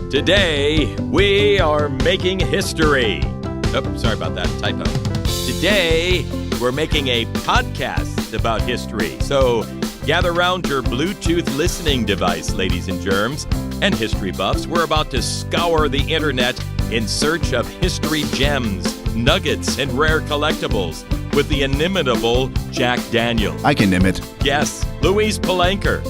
Today, we are making history. Oh, sorry about that typo. Today, we're making a podcast about history. So gather round your Bluetooth listening device, ladies and germs, and history buffs. We're about to scour the internet in search of history gems, nuggets, and rare collectibles with the inimitable Jack Daniel. I can name it. Yes, Louise Palanker.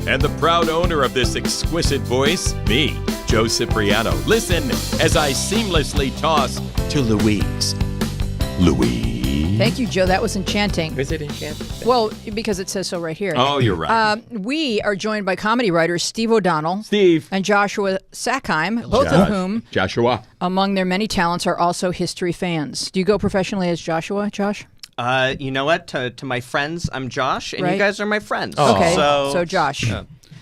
And the proud owner of this exquisite voice, me, Joe Cipriano. Listen as I seamlessly toss to Louise. Louise. Thank you, Joe. That was enchanting. Is it enchanting? Well, because it says so right here. Oh, you're right. We are joined by comedy writers Steve O'Donnell and Joshua Sackheim, both of whom, Joshua, among their many talents, are also history fans. Do you go professionally as Joshua, Josh? You know what? To my friends, I'm Josh, and Right. you guys are my friends. Oh. Okay, So so Josh.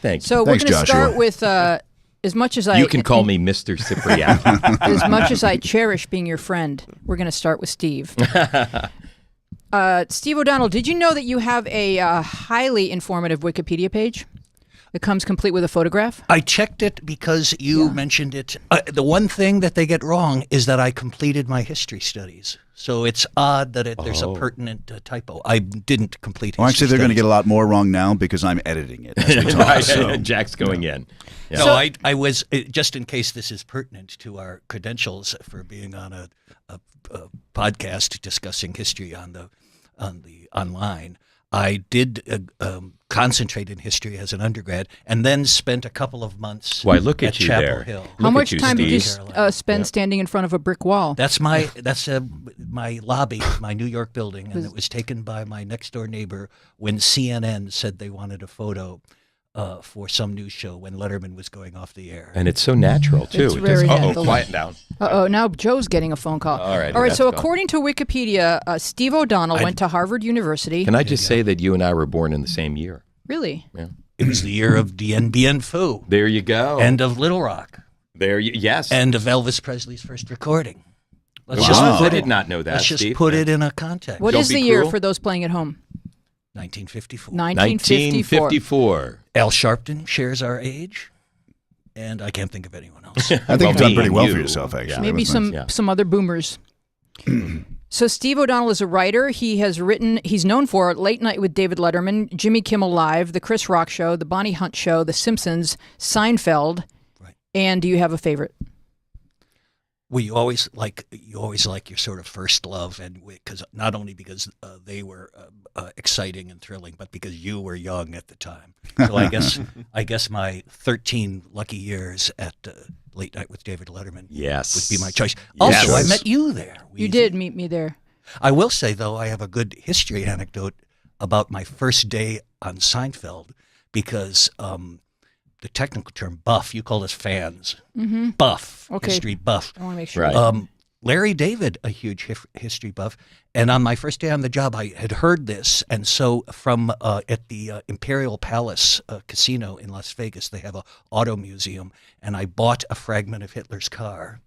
thanks. So Thanks, we're going to Joshua. start with, as much as I... You can call me Mr. Cipriano. As much as I cherish being your friend, we're going to start with Steve. Steve O'Donnell, did you know that you have a highly informative Wikipedia page that comes complete with a photograph? I checked it because you mentioned it. The one thing that they get wrong is that I completed my history studies. So it's odd that there's a pertinent typo. I didn't complete history Well, actually, they're going to studies. get a lot more wrong now because I'm editing it as we talk. Right, So. Jack's going in. Yeah. No, So- I was, just in case this is pertinent to our credentials for being on a podcast discussing history on the online, I did concentrate in history as an undergrad, and then spent a couple of months Why, look at you Chapel there. Hill. How Look much at you, time did you Steve. spend standing in front of a brick wall? That's my lobby, my New York building, and it was taken by my next door neighbor when CNN said they wanted a photo for some news show when Letterman was going off the air. And it's so natural, too. It's It very does- natural. quiet down. Uh-oh, now Joe's getting a phone call. All right, All right, that's so gone. according to Wikipedia, Steve O'Donnell went to Harvard University. Can I just say that you and I were born in the same year? Really? Yeah. It was the year of Dien Bien Phu, There you go. end of Little Rock, yes. end of Elvis Presley's first recording. Let's Wow. just I put did it, not know that, Let's just Steve. put it in a context. What Don't is be the year cruel. for those playing at home? 1954. 1954. 1954. Al Sharpton shares our age, and I can't think of anyone else. I think Well, you've done me pretty and well you. for yourself, actually. Yeah. Maybe That was nice. Yeah. some other boomers. So Steve O'Donnell is a writer. He's known for Late Night with David Letterman, Jimmy Kimmel Live, The Chris Rock Show, The Bonnie Hunt Show, The Simpsons, Seinfeld. Right. And do you have a favorite? Well, you always like your sort of first love, and because not only because they were exciting and thrilling, but because you were young at the time. So I guess my 13 lucky years at Late Night with David Letterman Yes. would be my choice. Yes. Also, I met you there. You Weezy. did meet me there. I will say though, I have a good history anecdote about my first day on Seinfeld because. The technical term buff, you call us fans. Mm-hmm. Buff, Okay. history buff. I want to make sure. Right. Larry David, a huge history buff, and on my first day on the job, I had heard this, and so from at the Imperial Palace Casino in Las Vegas, they have a auto museum, and I bought a fragment of Hitler's car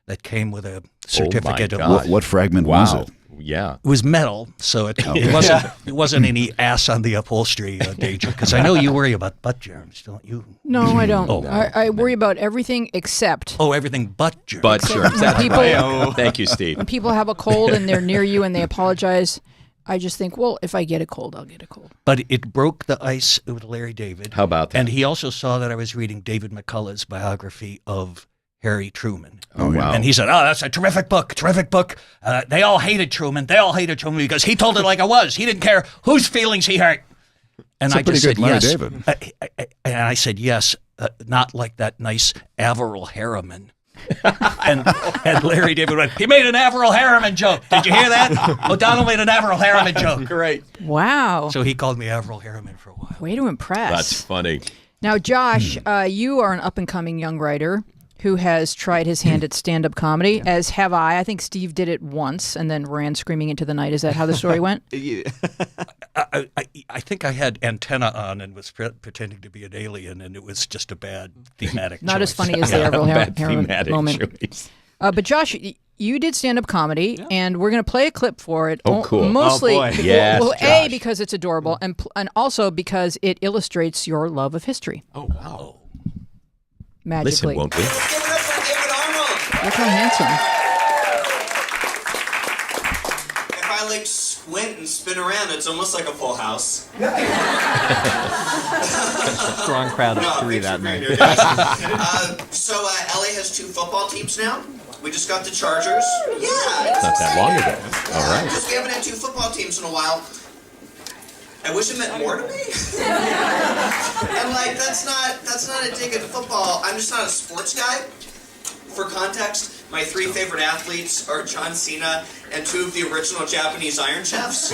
that came with a certificate of. God. What fragment was Wow. it? Yeah. It was metal, so it wasn't any ass on the upholstery danger. Because I know you worry about butt germs, don't you? No, I don't. Oh. I worry about everything except Oh, everything but germs. But sure. That's people- right. Thank you, Steve. when people have a cold and they're near you and they apologize. I just think, well, if I get a cold, I'll get a cold. But it broke the ice with Larry David. How about that? And he also saw that I was reading David McCullough's biography of Harry Truman. Oh, yeah. wow. And he said, "Oh, that's a terrific book, terrific book. They all hated Truman. They all hated Truman because he told it like it was. He didn't care whose feelings he hurt." And That's a I pretty just said good Larry yes. David. And I said yes, not like that nice Averell Harriman. and Larry David went, "He made an Averell Harriman joke. Did you hear that? O'Donnell made an Averell Harriman joke." Great. Wow. So he called me Averell Harriman for a while. Way to impress. That's funny. Now, Josh, you are an up-and-coming young writer who has tried his hand at stand-up comedy, as have I. I think Steve did it once and then ran screaming into the night. Is that how the story went? I think I had antenna on and was pretending to be an alien, and it was just a bad thematic Not choice. as funny as the Averell Bad Harriman thematic moment. choice. But Josh, you did stand-up comedy, and we're going to play a clip for it. Oh, cool. Mostly, Oh, boy. Yes, well, Josh. because it's adorable, and also because it illustrates your love of history Oh, wow. magically. Listen, won't we? Look how handsome. If I like squint and spin around, it's almost like a full house. Strong crowd of No, three thanks that for being night. here, guys. So LA has 2 football teams now. We just got the Chargers. Yeah, it's Not that long ago. All right. Because we haven't had 2 football teams in a while. I wish it meant more to me. And like that's not a dig at football. I'm just not a sports guy. For context, my 3 favorite athletes are John Cena and 2 of the original Japanese Iron Chefs.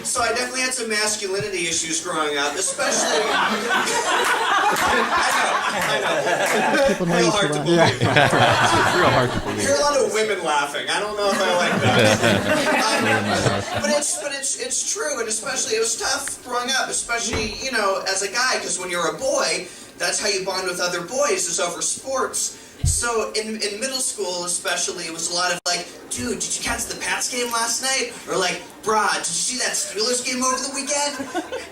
So I definitely had some masculinity issues growing up, especially. I know. People know Real you hard too to well. believe. Real hard to believe. Hear a lot of women laughing. I don't know if I like that. But it's true, and especially it was tough growing up, especially as a guy, because when you're a boy, that's how you bond with other boys is over sports. So in middle school especially, it was a lot of like, dude, did you catch the Pats game last night? Or like, brah, did you see that Steelers game over the weekend?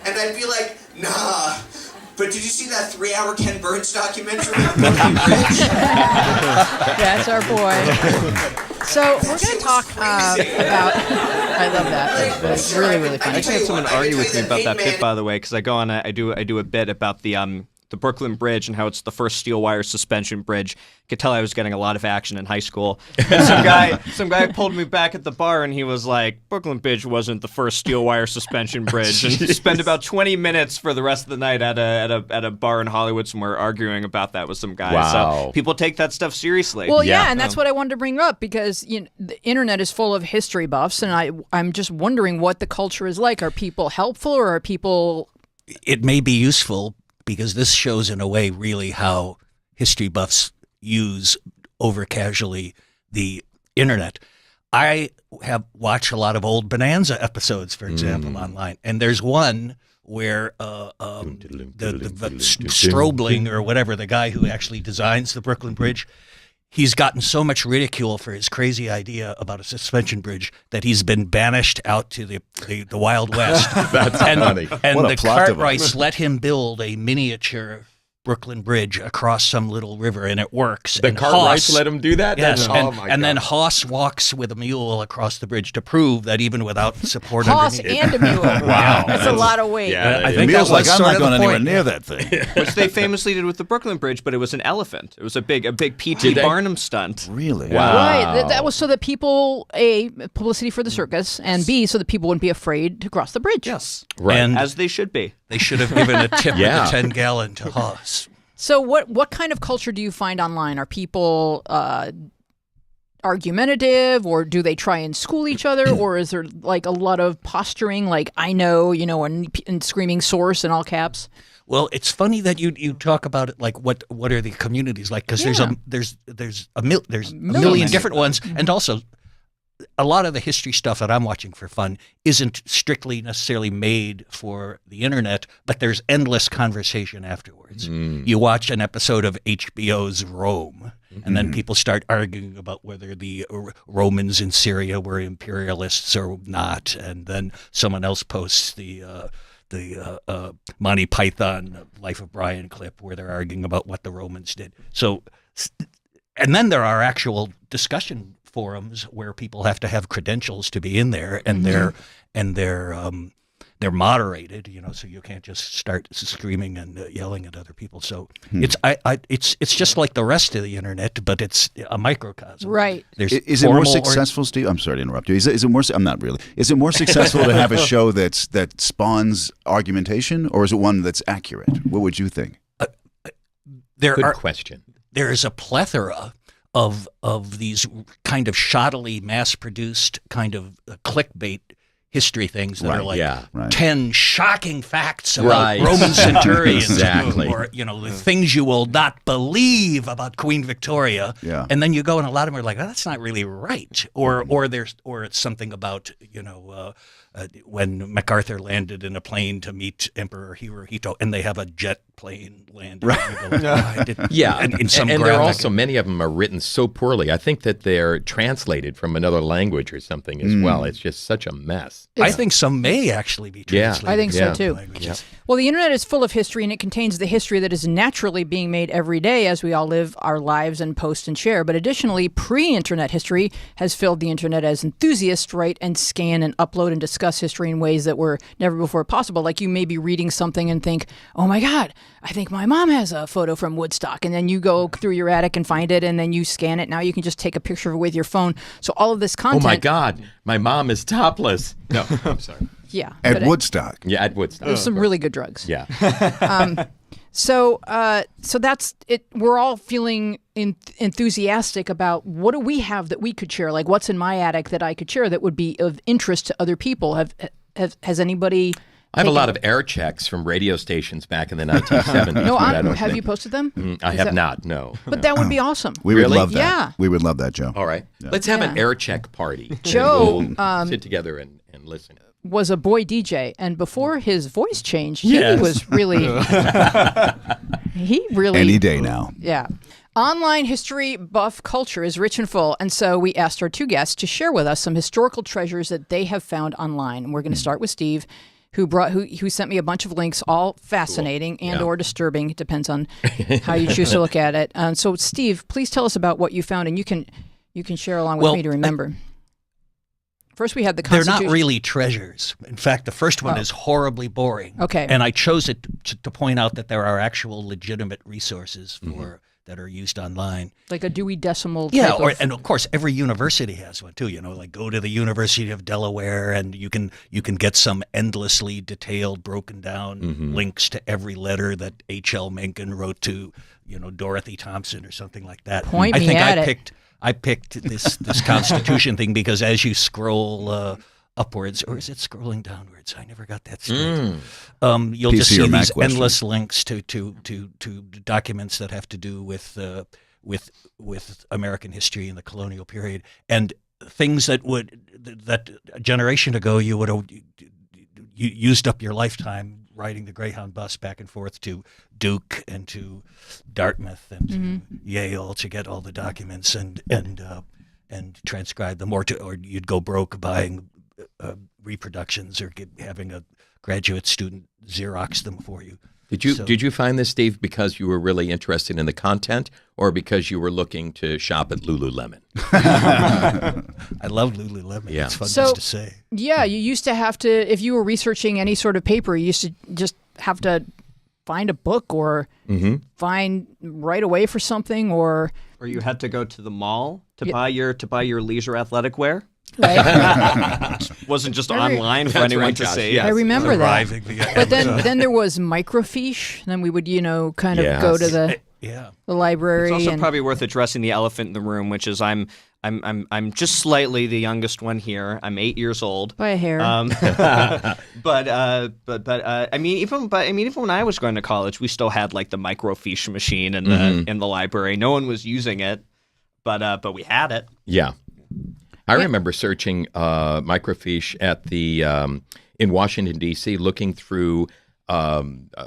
And I'd be like, nah. But did you see that 3-hour Ken Burns documentary on Brooklyn Bridge? That's our boy. So we're going to talk about. I love that. That's really, really I funny. just had someone argue with me about that bit, man. by the way, because I go on. I do a bit about the Brooklyn Bridge and how it's the first steel wire suspension bridge. Could tell I was getting a lot of action in high school. And some guy pulled me back at the bar and he was like, "Brooklyn Bridge wasn't the first steel wire suspension bridge." And spent about 20 minutes for the rest of the night at a bar in Hollywood somewhere arguing about that with some guys. Wow. So people take that stuff seriously. Well, Yeah. yeah, and that's what I wanted to bring up because the internet is full of history buffs, and I'm just wondering what the culture is like. Are people helpful, or are people? It may be useful because this shows in a way really how history buffs use over casually the internet. I have watched a lot of old Bonanza episodes, for example, online, and there's one where the Strobling or whatever, the guy who actually designs the Brooklyn Bridge, he's gotten so much ridicule for his crazy idea about a suspension bridge that he's been banished out to the Wild West. That's funny. And What a the plot device. Cartwrights let him build a miniature Brooklyn Bridge across some little river, and it works. The And Cartwrights Haas- let him do that? Yes, That's- then Haas walks with a mule across the bridge to prove that even without support Hoss underneath. and a mule. Wow. That's a lot of weight. Yeah, I The think Mule's that was like, I'm sort not of the going anywhere point. near that thing. Which they famously did with the Brooklyn Bridge, but it was an elephant. It was a big P.T. Did they? Barnum stunt. Really? Wow. Right. That was so that people, A, publicity for the circus, and B, so that people wouldn't be afraid to cross the bridge. Yes. Right. And As they should be. they should have given a tip Yeah. of the 10-gallon to Haas. So what kind of culture do you find online? Are people argumentative, or do they try and school each other, or is there like a lot of posturing, like I know, and screaming source in all caps? Well, it's funny that you talk about it like what are the communities like, because Yeah. there's a million different ones, and also a lot of the history stuff that I'm watching for fun isn't strictly necessarily made for the internet, but there's endless conversation afterwards. You watch an episode of HBO's Rome, and then people start arguing about whether the Romans in Syria were imperialists or not, and then someone else posts the Monty Python Life of Brian clip where they're arguing about what the Romans did. So, and then there are actual discussion forums where people have to have credentials to be in there, and they're moderated, so you can't just start screaming and yelling at other people. So it's just like the rest of the internet, but it's a microcosm. Right. There's Is it more formal successful, Steve? I'm sorry to interrupt you. Is it more? I'm not really. Is it more successful to have a show that spawns argumentation, or is it one that's accurate? What would you think? Good question. There is a plethora of these kind of shoddily mass-produced kind of clickbait history things that Right, are like yeah. Right. 10 shocking facts about Right. Roman centurions, Exactly. or the things you will not believe about Queen Victoria. Yeah. And then you go, and a lot of them are like, oh, that's not really right, or it's something about when MacArthur landed in a plane to meet Emperor Hirohito, and they have a jet plane land. Yeah, in some and there are graphic. also many of them are written so poorly. I think that they're translated from another language or something as well. It's just such a mess. I think some may actually be Yeah. translated. I think so, Yeah. too. Languages. Well, the internet is full of history, and it contains the history that is naturally being made every day as we all live our lives and post and share. But additionally, pre-internet history has filled the internet as enthusiasts write and scan and upload and discuss history in ways that were never before possible. Like you may be reading something and think, oh my God, I think my mom has a photo from Woodstock. And then you go through your attic and find it, and then you scan it. Now you can just take a picture of it with your phone. So all of this Oh content. my God, my mom is topless. No, I'm sorry. Yeah. At but Woodstock. Yeah, at Woodstock. there's some really good drugs. Yeah. So that's it. We're all feeling enthusiastic about what do we have that we could share? Like what's in my attic that I could share that would be of interest to other people? Has anybody? I have a lot of air checks from radio stations back in the 1970s. No, but I don't have you think- posted them? I Is have that- not, no. But that would be awesome. We would Really? love that. Yeah. We would love that, Joe. All right. Let's have an Yeah. air check party. Joe, And we'll sit together and listen. Was a boy DJ, and before his voice changed, Yes. he was really, Any day now. Yeah. Online history buff culture is rich and full, and so we asked our two guests to share with us some historical treasures that they have found online. And we're going to start with Steve, who sent me a bunch of links, all fascinating and or disturbing. It depends on how you choose to look at it. And so, Steve, please tell us about what you found, and you can share along with me to remember. First, we had the They're Constitution. not really treasures. In fact, the first one is horribly boring. Okay. And I chose it to point out that there are actual legitimate resources for that are used online. Like a Dewey Decimal. Yeah, type of, and of course every university has one too. You know, like go to the University of Delaware, and you can get some endlessly detailed, broken down links to every letter that H.L. Mencken wrote to, Dorothy Thompson or something like that. Point I me think at I it. picked I picked this Constitution thing because as you scroll upwards, or is it scrolling downwards? I never got that straight. You'll just PC or see Mac these question. endless links to documents that have to do with American history in the colonial period, and things that a generation ago you would have used up your lifetime riding the Greyhound bus back and forth to Duke and to Dartmouth and to Yale to get all the documents and transcribe them, or you'd go broke buying reproductions or having a graduate student Xerox them for you. Did you find this, Steve, because you were really interested in the content, or because you were looking to shop at Lululemon? I love Lululemon. Yeah. It's fun So- just to say. Yeah, you used to have to, if you were researching any sort of paper, you used to just have to find a book or find right away for something, or Or you had to go to the mall to buy your leisure athletic wear. right? Wasn't just Every- online for That's anyone right, to Josh, see. yeah. I remember that. Arriving via But Amazon. then there was microfiche. Then we would, kind of go to the Yeah. library. It's also and probably worth addressing the elephant in the room, which is I'm just slightly the youngest one here. I'm 8 years old. by a hair. But I mean, even when I was going to college, we still had like the microfiche machine in the library. No one was using it, but we had it. Yeah. I remember searching microfiche at the in Washington, D.C., looking through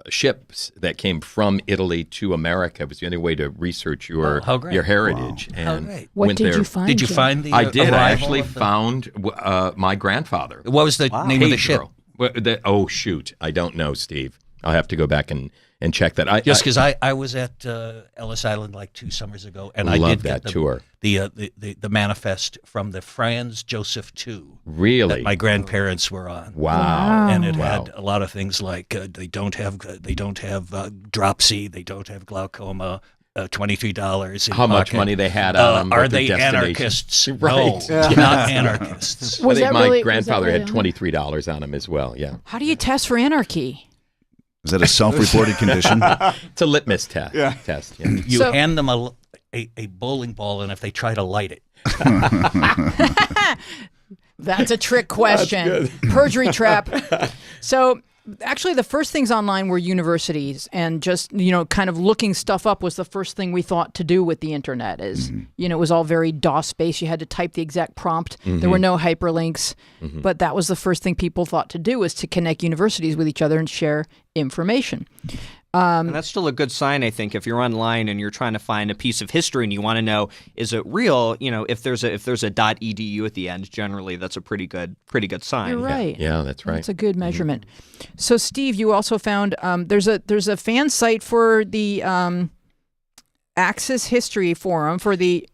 ships that came from Italy to America. It was the only way to research your how great. heritage. And great. what went did there. you find? Did you Jim? find the? I did. I arrival actually of the- found my grandfather. What was the name of the ship? Oh, shoot. I don't know, Steve. I'll have to go back and check that. Just because I was at Ellis Island like 2 summers ago, and I Love did that get tour. the manifest from the Franz Joseph II Really? that my grandparents were on. Wow. And it Wow. had a lot of things like they don't have dropsy, they don't have glaucoma. $23. in How much pocket. money they had on them, Are what their they destination- anarchists? Right. No, not anarchists. I Was think that my really- was that grandfather really had on? $23 on him as well. Yeah. How do you test for anarchy? Is that a self-reported condition? It's a litmus test. Yeah. You So- hand them a bowling ball, and if they try to light it, That's a trick question. Perjury trap. So Actually, the first things online were universities, and just, kind of looking stuff up was the first thing we thought to do with the internet. Is it was all very DOS-based. You had to type the exact prompt. There were no hyperlinks, but that was the first thing people thought to do, was to connect universities with each other and share information. And that's still a good sign, I think, if you're online and you're trying to find a piece of history and you want to know, is it real? If there's a .edu at the end, generally that's a pretty good sign. You're right. Yeah, that's right. That's a good measurement. So, Steve, you also found there's a fan site for the Axis History Forum for the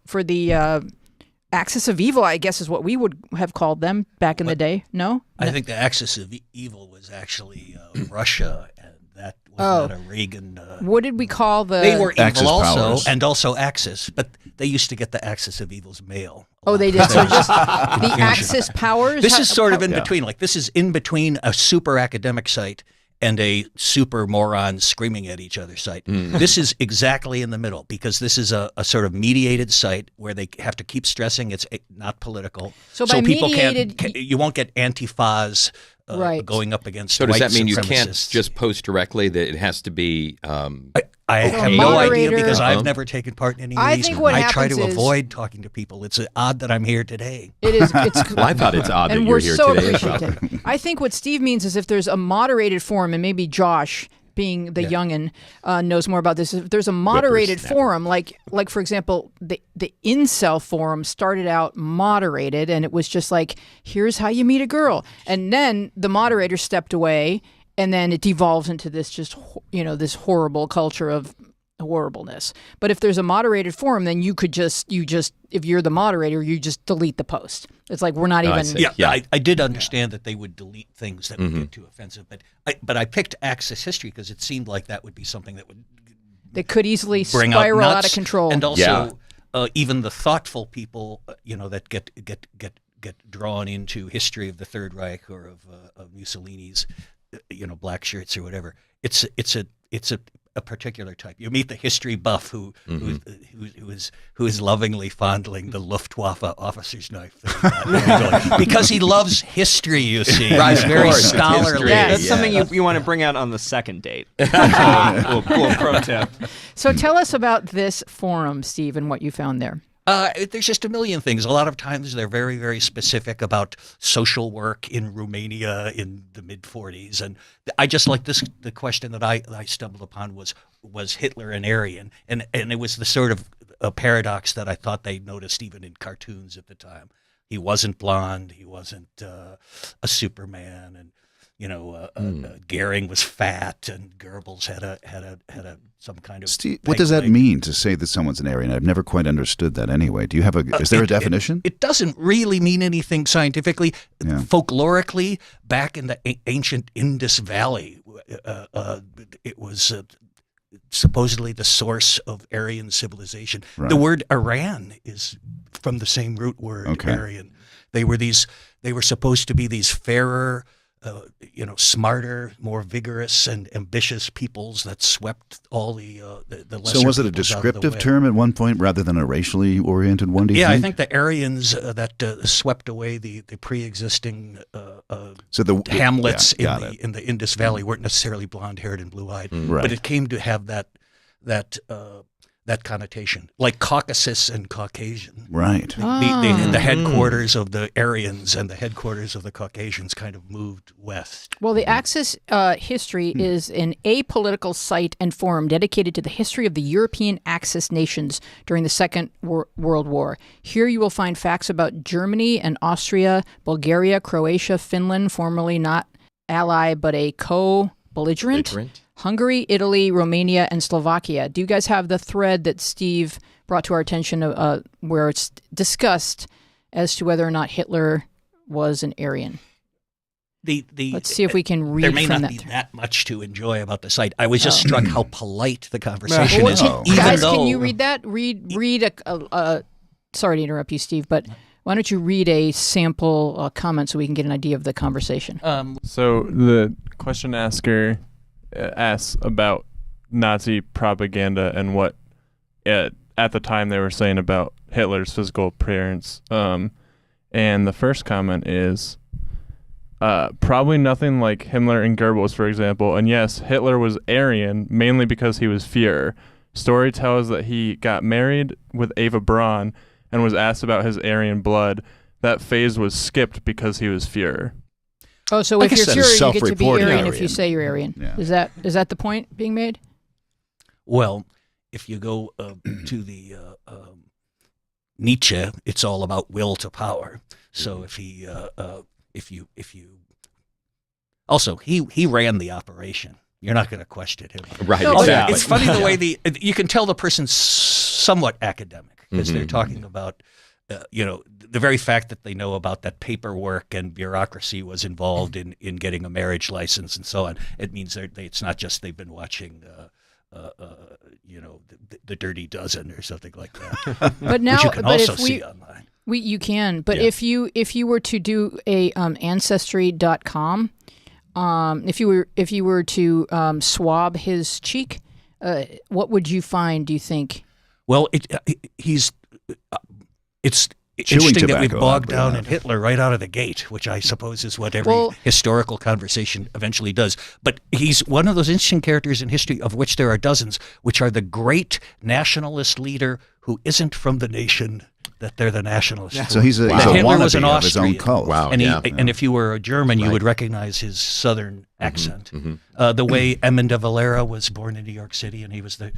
Axis of Evil, I guess is what we would have called them back in the day. No? I think the Axis of Evil was actually Russia, and that was not a Reagan. What did we call the? They were Axis evil also, powers. and also Axis, but they used to get the Axis of Evil's mail. Oh, they did. So just the Axis powers. This is sort of in between. Like, this is in between a super academic site and a super moron screaming at each other site. This is exactly in the middle, because this is a sort of mediated site where they have to keep stressing it's not political. So by people mediated, you won't get antifas Right. going up against So does white that mean you supremacists. can't just post directly, that it has to be I have a no idea, moderator- because I've never taken part in any of I these. think what I try happens to is- avoid talking to people. It's odd that I'm here today. it is. It's. Well, I thought it's odd that and you're we're here so today as well. appreciative. I think what Steve means is, if there's a moderated forum, and maybe Josh, being the youngin, knows more about this. If there's a moderated forum, like for example, the incel forum started out moderated, and it was just like, here's how you meet a girl, and then the moderator stepped away, and then it devolves into this this horrible culture of horribleness. But if there's a moderated forum, then you just if you're the moderator, you just delete the post. It's like, we're not I even. see. Yeah. I did understand that they would delete things that would get too offensive, but I picked Axis History because it seemed like that would be something that would That could easily bring spiral out out nuts, of control. and also even the thoughtful people, that get drawn into history of the Third Reich or of Mussolini's, black shirts or whatever. It's a particular type. You meet the history buff who is lovingly fondling the Luftwaffe officer's knife because he loves history. You see, Right, he's of very course, it's scholarly. history. That's Yeah. something you want to bring out on the second date. little pro tip. So tell us about this forum, Steve, and what you found there. There's just a million things. A lot of times they're very, very specific about social work in Romania in the mid-'40s. And I just like this. The question that I stumbled upon was Hitler an Aryan? And it was the sort of a paradox that I thought they noticed even in cartoons at the time. He wasn't blonde. He wasn't a Superman. And Goering was fat, and Goebbels had some kind of. Steve, what does that mean to say that someone's an Aryan? I've never quite understood that anyway. Do you have is there a definition? It doesn't really mean anything scientifically. Yeah. Folklorically, back in the ancient Indus Valley, it was supposedly the source of Aryan civilization. Right. The word Iran is from the same root word, Aryan. They were supposed to be these fairer, smarter, more vigorous and ambitious peoples that swept all the lesser. So was it a peoples out of the descriptive way. term at one point rather than a racially oriented one? Do you Yeah, think? I think the Aryans that swept away the pre-existing So the hamlets yeah, got it. in the Indus Valley weren't necessarily blonde-haired and blue-eyed, Right. but it came to have that connotation, like Caucasus and Caucasian. Right. The headquarters of the Aryans and the headquarters of the Caucasians kind of moved west. Well, the Axis History is an apolitical site and forum dedicated to the history of the European Axis nations during the Second World War. Here you will find facts about Germany and Austria, Bulgaria, Croatia, Finland, formerly not ally but a co-belligerent, Hungary, Italy, Romania, and Slovakia. Do you guys have the thread that Steve brought to our attention where it's discussed as to whether or not Hitler was an Aryan? Let's see if we can read There may from not that. be that much to enjoy about the site. I was just struck how polite the conversation Well, is. guys, can you read that? Read a sorry to interrupt you, Steve, but why don't you read a sample comment so we can get an idea of the conversation? So the question asker asks about Nazi propaganda and what at the time they were saying about Hitler's physical appearance. And the first comment is, probably nothing like Himmler and Goebbels, for example. And yes, Hitler was Aryan mainly because he was Führer. Story tells that he got married with Eva Braun and was asked about his Aryan blood. That phase was skipped because he was Führer. Oh, so I if you're guess that is Führer, you get to be self-reported Aryan if Aryan. you say you're Aryan. Yeah. Is that the point being made? Well, if you go to the Nietzsche, it's all about will to power. So if you also he ran the operation. You're not going to question him. Right, No, exactly. It's funny the way you can tell the person's somewhat academic because they're talking about, the very fact that they know about that paperwork and bureaucracy was involved in getting a marriage license and so on. It means it's not just they've been watching, the Dirty Dozen or something like that. But now, which you can but also if see online. you can. But Yeah. if you were to do a ancestry.com, if you were to swab his cheek, what would you find? Do you think? Well, it's Chewing interesting that we tobacco, bogged oddly down enough. in Hitler right out of the gate, which I suppose is what every Well- historical conversation eventually does. But he's one of those interesting characters in history, of which there are dozens, which are the great nationalist leader who isn't from the nation that they're the nationalists. So he's a, That he's a Hitler was wannabe an of his own Austrian. cult. Wow. And, yeah. and if you were a German, you would recognize his southern accent. The way Eamon de Valera was born in New York City, and he was the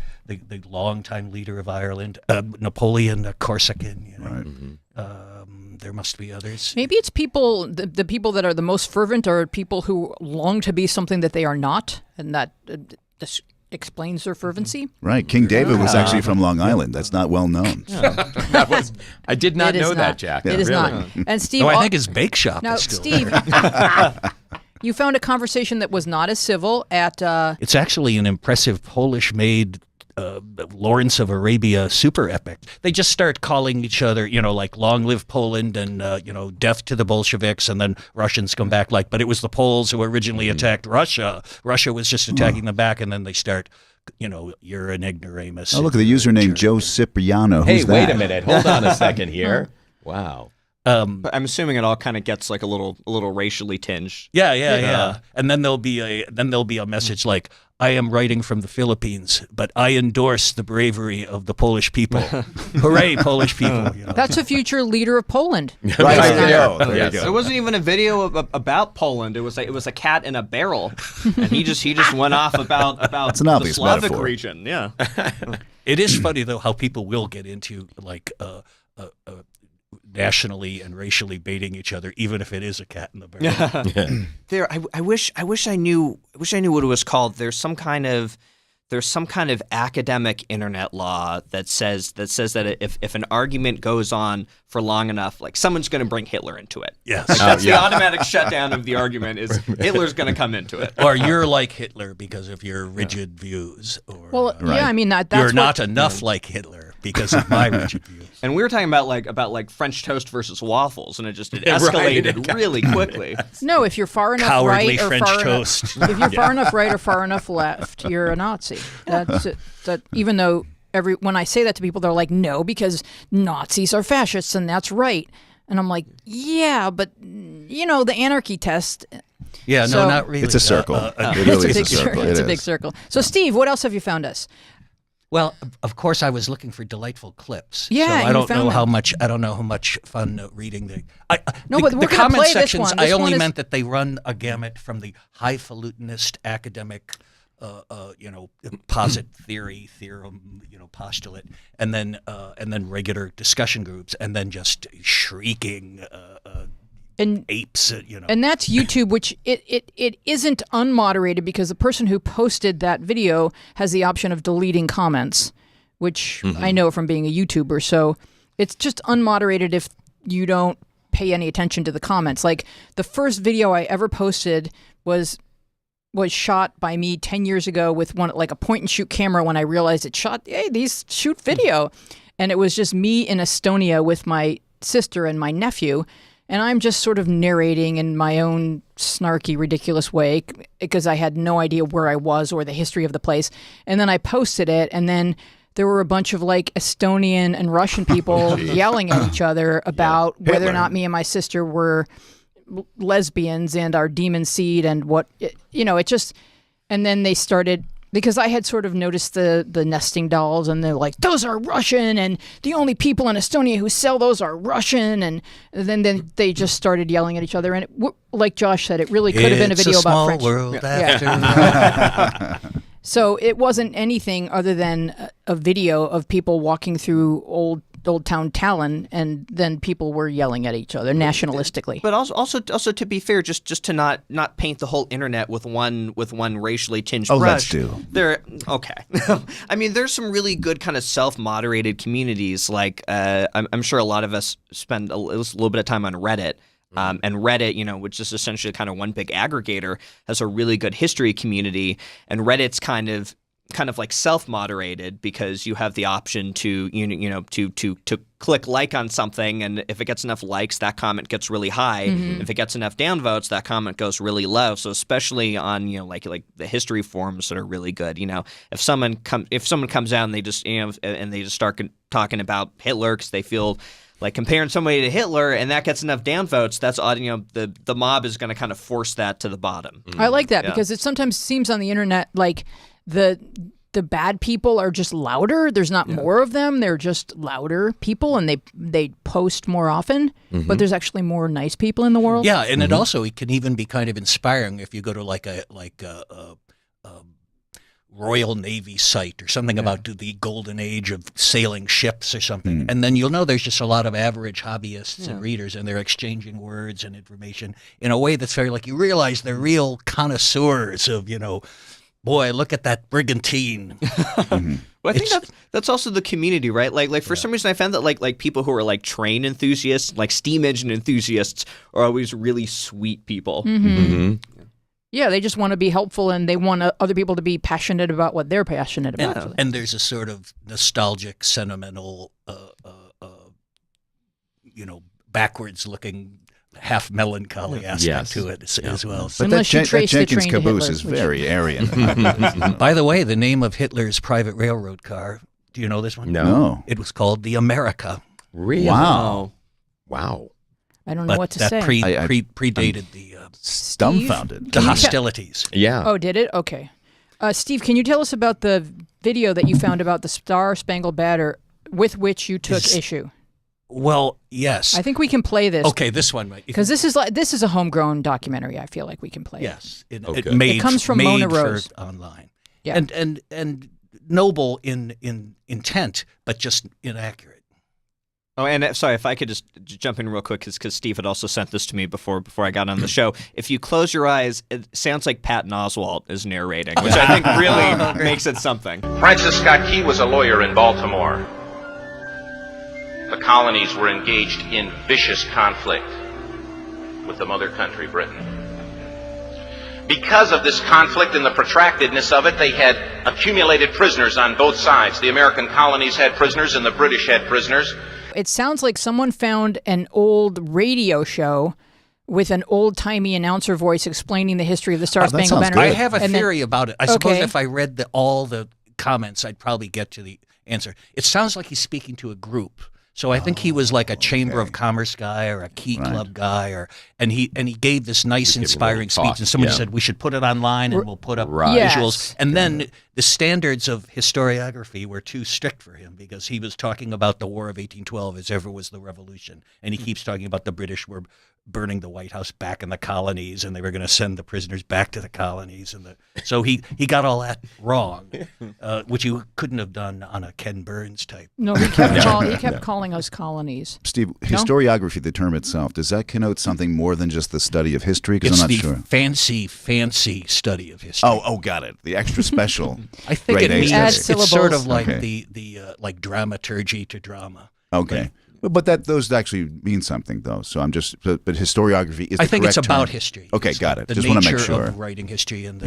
longtime leader of Ireland. Napoleon, a Corsican. There must be others. Maybe it's people. The people that are the most fervent are people who long to be something that they are not, and that this explains their fervency. Right. King David was actually from Long Island. That's not well known. I did not It is know that, not. Jack. It is Really? not. And Steve, No, I think his bake shop now is still Steve, there. you found a conversation that was not as civil at. It's actually an impressive Polish-made Lawrence of Arabia super epic. They just start calling each other, like "Long live Poland" and "Death to the Bolsheviks," and then Russians come back but it was the Poles who originally attacked Russia. Russia was just attacking them back, and then they start, "You're an ignoramus." Oh, look at the username Joe Cipriano. Hey, Who's that? wait a minute. Hold on a second here. Wow. But I'm assuming it all kind of gets like a little racially tinged. Yeah. And then there'll be a message like, "I am writing from the Philippines, but I endorse the bravery of the Polish people. Hooray, Polish people!" That's a future leader of Poland. Right. There you go. There Yes. you There go. wasn't even a video about Poland. It was a cat in a barrel, and he just went off about It's an the obvious Slavic metaphor. region. Yeah. It is funny though how people will get into nationally and racially baiting each other, even if it is a cat in the barrel. I wish I knew what it was called. There's some kind of academic internet law that says that if an argument goes on for long enough, like someone's going to bring Hitler into it. Yes. Like that's the automatic shutdown of the argument is Hitler's going to come into it. Or you're like Hitler because of your rigid views. Or Well, yeah, I mean that's you're what, not enough like Hitler because of my rigid views. And we were talking about French toast versus waffles, and it escalated really quickly. No, if you're far enough Cowardly right or French far toast. enough, if you're far enough right or far enough left, you're a Nazi. That's it. That even though when I say that to people, they're like, no, because Nazis are fascists, and that's right. And I'm like, yeah, but the anarchy test. Yeah, So- no, not really. It's a circle. It It's really a is big a circle. circle. It It's a is. big circle. So, Steve, what else have you found us? Well, of course, I was looking for delightful clips. Yeah, so I you don't found know them. how much. I don't know how much fun reading the. No, but we're the gonna comment play this sections. one. I This only one is- meant that they run a gamut from the highfalutinist academic, posit theorem, postulate, and then regular discussion groups, and then just shrieking And apes. And that's YouTube, which it isn't unmoderated because the person who posted that video has the option of deleting comments, which I know from being a YouTuber. So it's just unmoderated if you don't pay any attention to the comments. Like the first video I ever posted was shot by me 10 years ago with a point and shoot camera when I realized it shot, hey, these shoot video. And it was just me in Estonia with my sister and my nephew. And I'm just sort of narrating in my own snarky, ridiculous way because I had no idea where I was or the history of the place. And then I posted it, and then there were a bunch of Estonian and Russian people yelling at each other about whether or not me and my sister were lesbians and our demon seed and it just, and then they started, because I had sort of noticed the nesting dolls, and they're like, those are Russian, and the only people in Estonia who sell those are Russian, and then they just started yelling at each other, and like Josh said, it really could have been a video about French. World So it wasn't anything other than a video of people walking through old town Tallinn, and then people were yelling at each other nationalistically. But also to be fair, just to not paint the whole internet with one racially tinged brush. Let's do. Okay. I mean, there's some really good kind of self-moderated communities. Like I'm sure a lot of us spend a little bit of time on Reddit. And Reddit, which is essentially kind of one big aggregator, has a really good history community. And Reddit's kind of like self-moderated, because you have the option to to click like on something, and if it gets enough likes, that comment gets really high. If it gets enough downvotes, that comment goes really low. So especially on like the history forums that are really good, if someone comes out and they just and they just start talking about Hitler because they feel like comparing somebody to Hitler, and that gets enough downvotes, that's the mob is going to kind of force that to the bottom. I like that because it sometimes seems on the internet like the bad people are just louder. There's not more of them. They're just louder people, and they post more often. But there's actually more nice people in the world. Yeah, and it can even be kind of inspiring if you go to like a Royal Navy site or something about the golden age of sailing ships or something. And then you'll know there's just a lot of average hobbyists and readers, and they're exchanging words and information in a way that's very like, you realize they're real connoisseurs of, boy, look at that brigantine. Well, I think that's also the community, right? Like for some reason, I found that like people who are like train enthusiasts, like steam engine enthusiasts, are always really sweet people. Yeah, they just want to be helpful, and they want other people to be passionate about what they're passionate about. And there's a sort of nostalgic, sentimental, backwards-looking, half melancholy aspect to it as well. But Unless you trace the Jenkins train to caboose Hitler, is which- very Aryan. By the way, the name of Hitler's private railroad car, do you know this one? No. It was called the America. Really? Wow. Wow. I don't know But what to that say. predated the Dumbfounded. hostilities. Yeah. Oh, did it? Okay. Steve, can you tell us about the video that you found about the Star Spangled Banner with which you took issue? Well, yes. I think we can play this. Okay, this one, right? Because this is a homegrown documentary. I feel like we can play. Yes, it it comes from made Mona for Rose. online. Yeah. And noble in intent, but just inaccurate. Oh, and sorry, if I could just jump in real quick, because Steve had also sent this to me before I got on the show. If you close your eyes, it sounds like Patton Oswalt is narrating, which I think really makes it something. Francis Scott Key was a lawyer in Baltimore. The colonies were engaged in vicious conflict with the mother country, Britain. Because of this conflict and the protractedness of it, they had accumulated prisoners on both sides. The American colonies had prisoners and the British had prisoners. It sounds like someone found an old radio show with an old-timey announcer voice explaining the history of the Star Spangled Banner. I have a theory about it. I suppose if I read all the comments, I'd probably get to the answer. It sounds like he's speaking to a group. So I think he was like a Chamber of Commerce guy or a Key Club guy, and he gave this nice, inspiring speech. And somebody said we should put it online and we'll put up visuals. And then the standards of historiography were too strict for him because he was talking about the War of 1812 as ever was the Revolution, and he keeps talking about the British were burning the White House back in the colonies, and they were going to send the prisoners back to the colonies. So he got all that wrong, which you couldn't have done on a Ken Burns type. No, he kept calling us colonies. Steve, historiography, the term itself, does that connote something more than just the study of history? Because I'm not sure. Fancy study of history. Oh, got it. The extra special. I think it means it's sort of like Okay. the like dramaturgy to drama. Okay. But those actually mean something, though. So I'm just, but historiography is the I think it's correct about term. history. Okay, It's got it. The Just nature want to make sure. of writing history and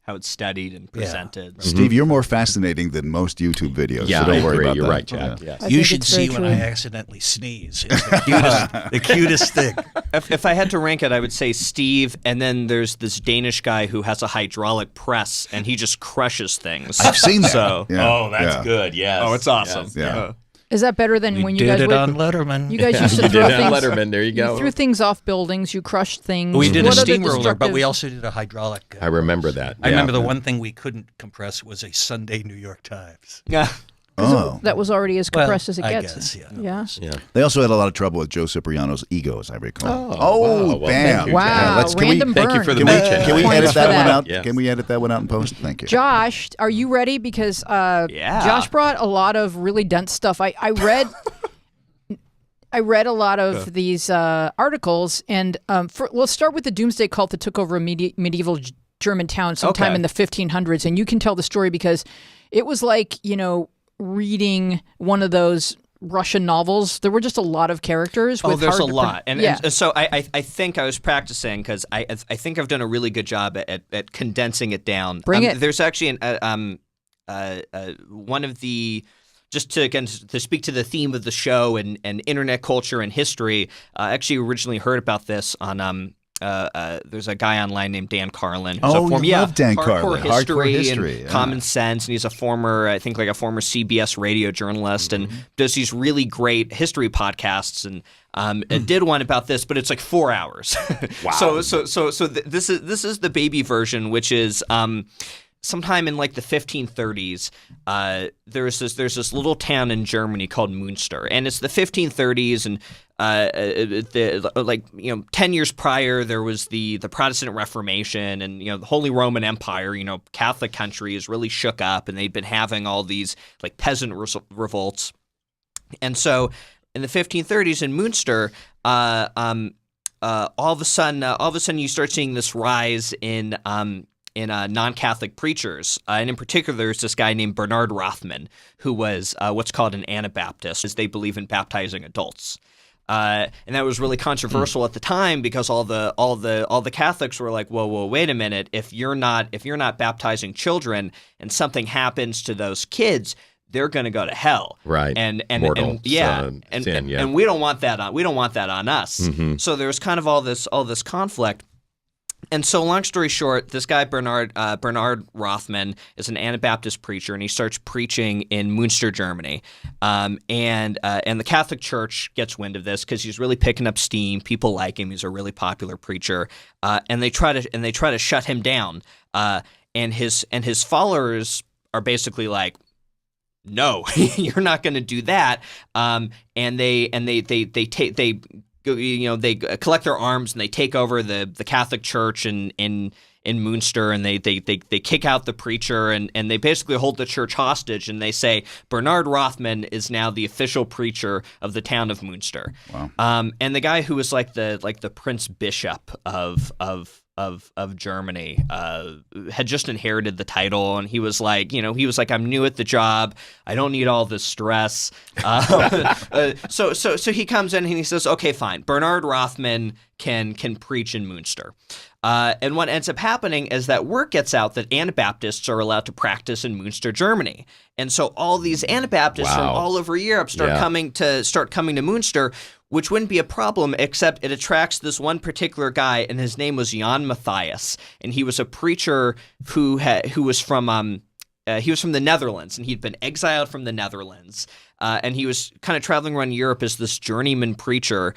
how it's studied and presented. Steve, you're more fascinating than most YouTube videos. Yeah, so don't I worry agree. about You're that. right, Jack. Yeah. Yes. I you think should it's very see when true. I accidentally sneeze. It's the cutest thing. If I had to rank it, I would say Steve, and then there's this Danish guy who has a hydraulic press, and he just crushes things. I've seen that. So, Yeah. Oh, that's Yeah. good. Yes. oh, it's awesome. Yes. Yeah. Is that better than when you guys did it would, on Letterman. You guys used to You throw did it on things. Letterman. There you go. You threw things off buildings. You crushed things. We did a What other steamroller, but we destructive- also did a hydraulic. I remember that. I Yeah. remember the one thing we couldn't compress was a Sunday New York Times. Yeah. Oh. That was already as compressed as it I gets. guess, yeah. Yeah. Yeah. They also had a lot of trouble with Joe Cipriano's ego, as I recall. Oh, wow. Well, bam. thank you, Wow. Jack. Let's- can we- Random burn. Thank you for the Can we, mention. can we Points edit for that one that. out? Yes. Can we edit that one out in post? Thank you. Josh, are you ready? Because Yeah. Josh brought a lot of really dense stuff. I read. I read a lot of these articles, and let's start with the Doomsday Cult that took over a medieval German town sometime Okay. in the 1500s, and you can tell the story because it was like reading one of those Russian novels. There were just a lot of characters. Oh, With there's a hard to lot, yeah. and so I think I was practicing because I think I've done a really good job at condensing it down. Bring it. There's actually one of the. Just to speak to the theme of the show and internet culture and history, I actually originally heard about this on there's a guy online named Dan Carlin. Who's Oh, a former, you love Dan hardcore Carlin. Hardcore history history, and yeah. common sense, and he's a former CBS radio journalist, and does these really great history podcasts. And I did one about this, but it's like 4 hours. Wow. This is the baby version, which is. Sometime in like the 1530s, there's this little town in Germany called Münster, and it's the 1530s, and 10 years prior there was the Protestant Reformation, and the Holy Roman Empire, Catholic country is really shook up, and they'd been having all these like peasant revolts, and so in the 1530s in Münster, all of a sudden you start seeing this rise in non-Catholic preachers. And in particular, there's this guy named Bernard Rothman, who was what's called an Anabaptist, as they believe in baptizing adults. And that was really controversial at the time because all the Catholics were like, whoa, wait a minute. If you're not baptizing children and something happens to those kids, they're going to go to hell. Right. And Mortal sin, yeah. And we don't want that on us. Mm-hmm. So there's kind of all this conflict. And so, long story short, this guy Bernard Rothman is an Anabaptist preacher, and he starts preaching in Münster, Germany. And the Catholic Church gets wind of this because he's really picking up steam. People like him; he's a really popular preacher. And they try to shut him down. And his followers are basically like, no, you're not going to do that. And they collect their arms and they take over the Catholic Church in Münster, and they kick out the preacher, and they basically hold the church hostage, and they say Bernard Rothman is now the official preacher of the town of Münster. Wow. And the guy who was like the Prince Bishop of Germany had just inherited the title, and he was like, I'm new at the job, I don't need all this stress. So he comes in and he says, okay, fine, Bernard Rothman can preach in Münster. And what ends up happening is that word gets out that Anabaptists are allowed to practice in Münster, Germany. And so all these Anabaptists from all over Europe start coming to Münster, which wouldn't be a problem, except it attracts this one particular guy, and his name was Jan Matthias, and he was a preacher who was from the Netherlands, and he'd been exiled from the Netherlands, and he was kind of traveling around Europe as this journeyman preacher.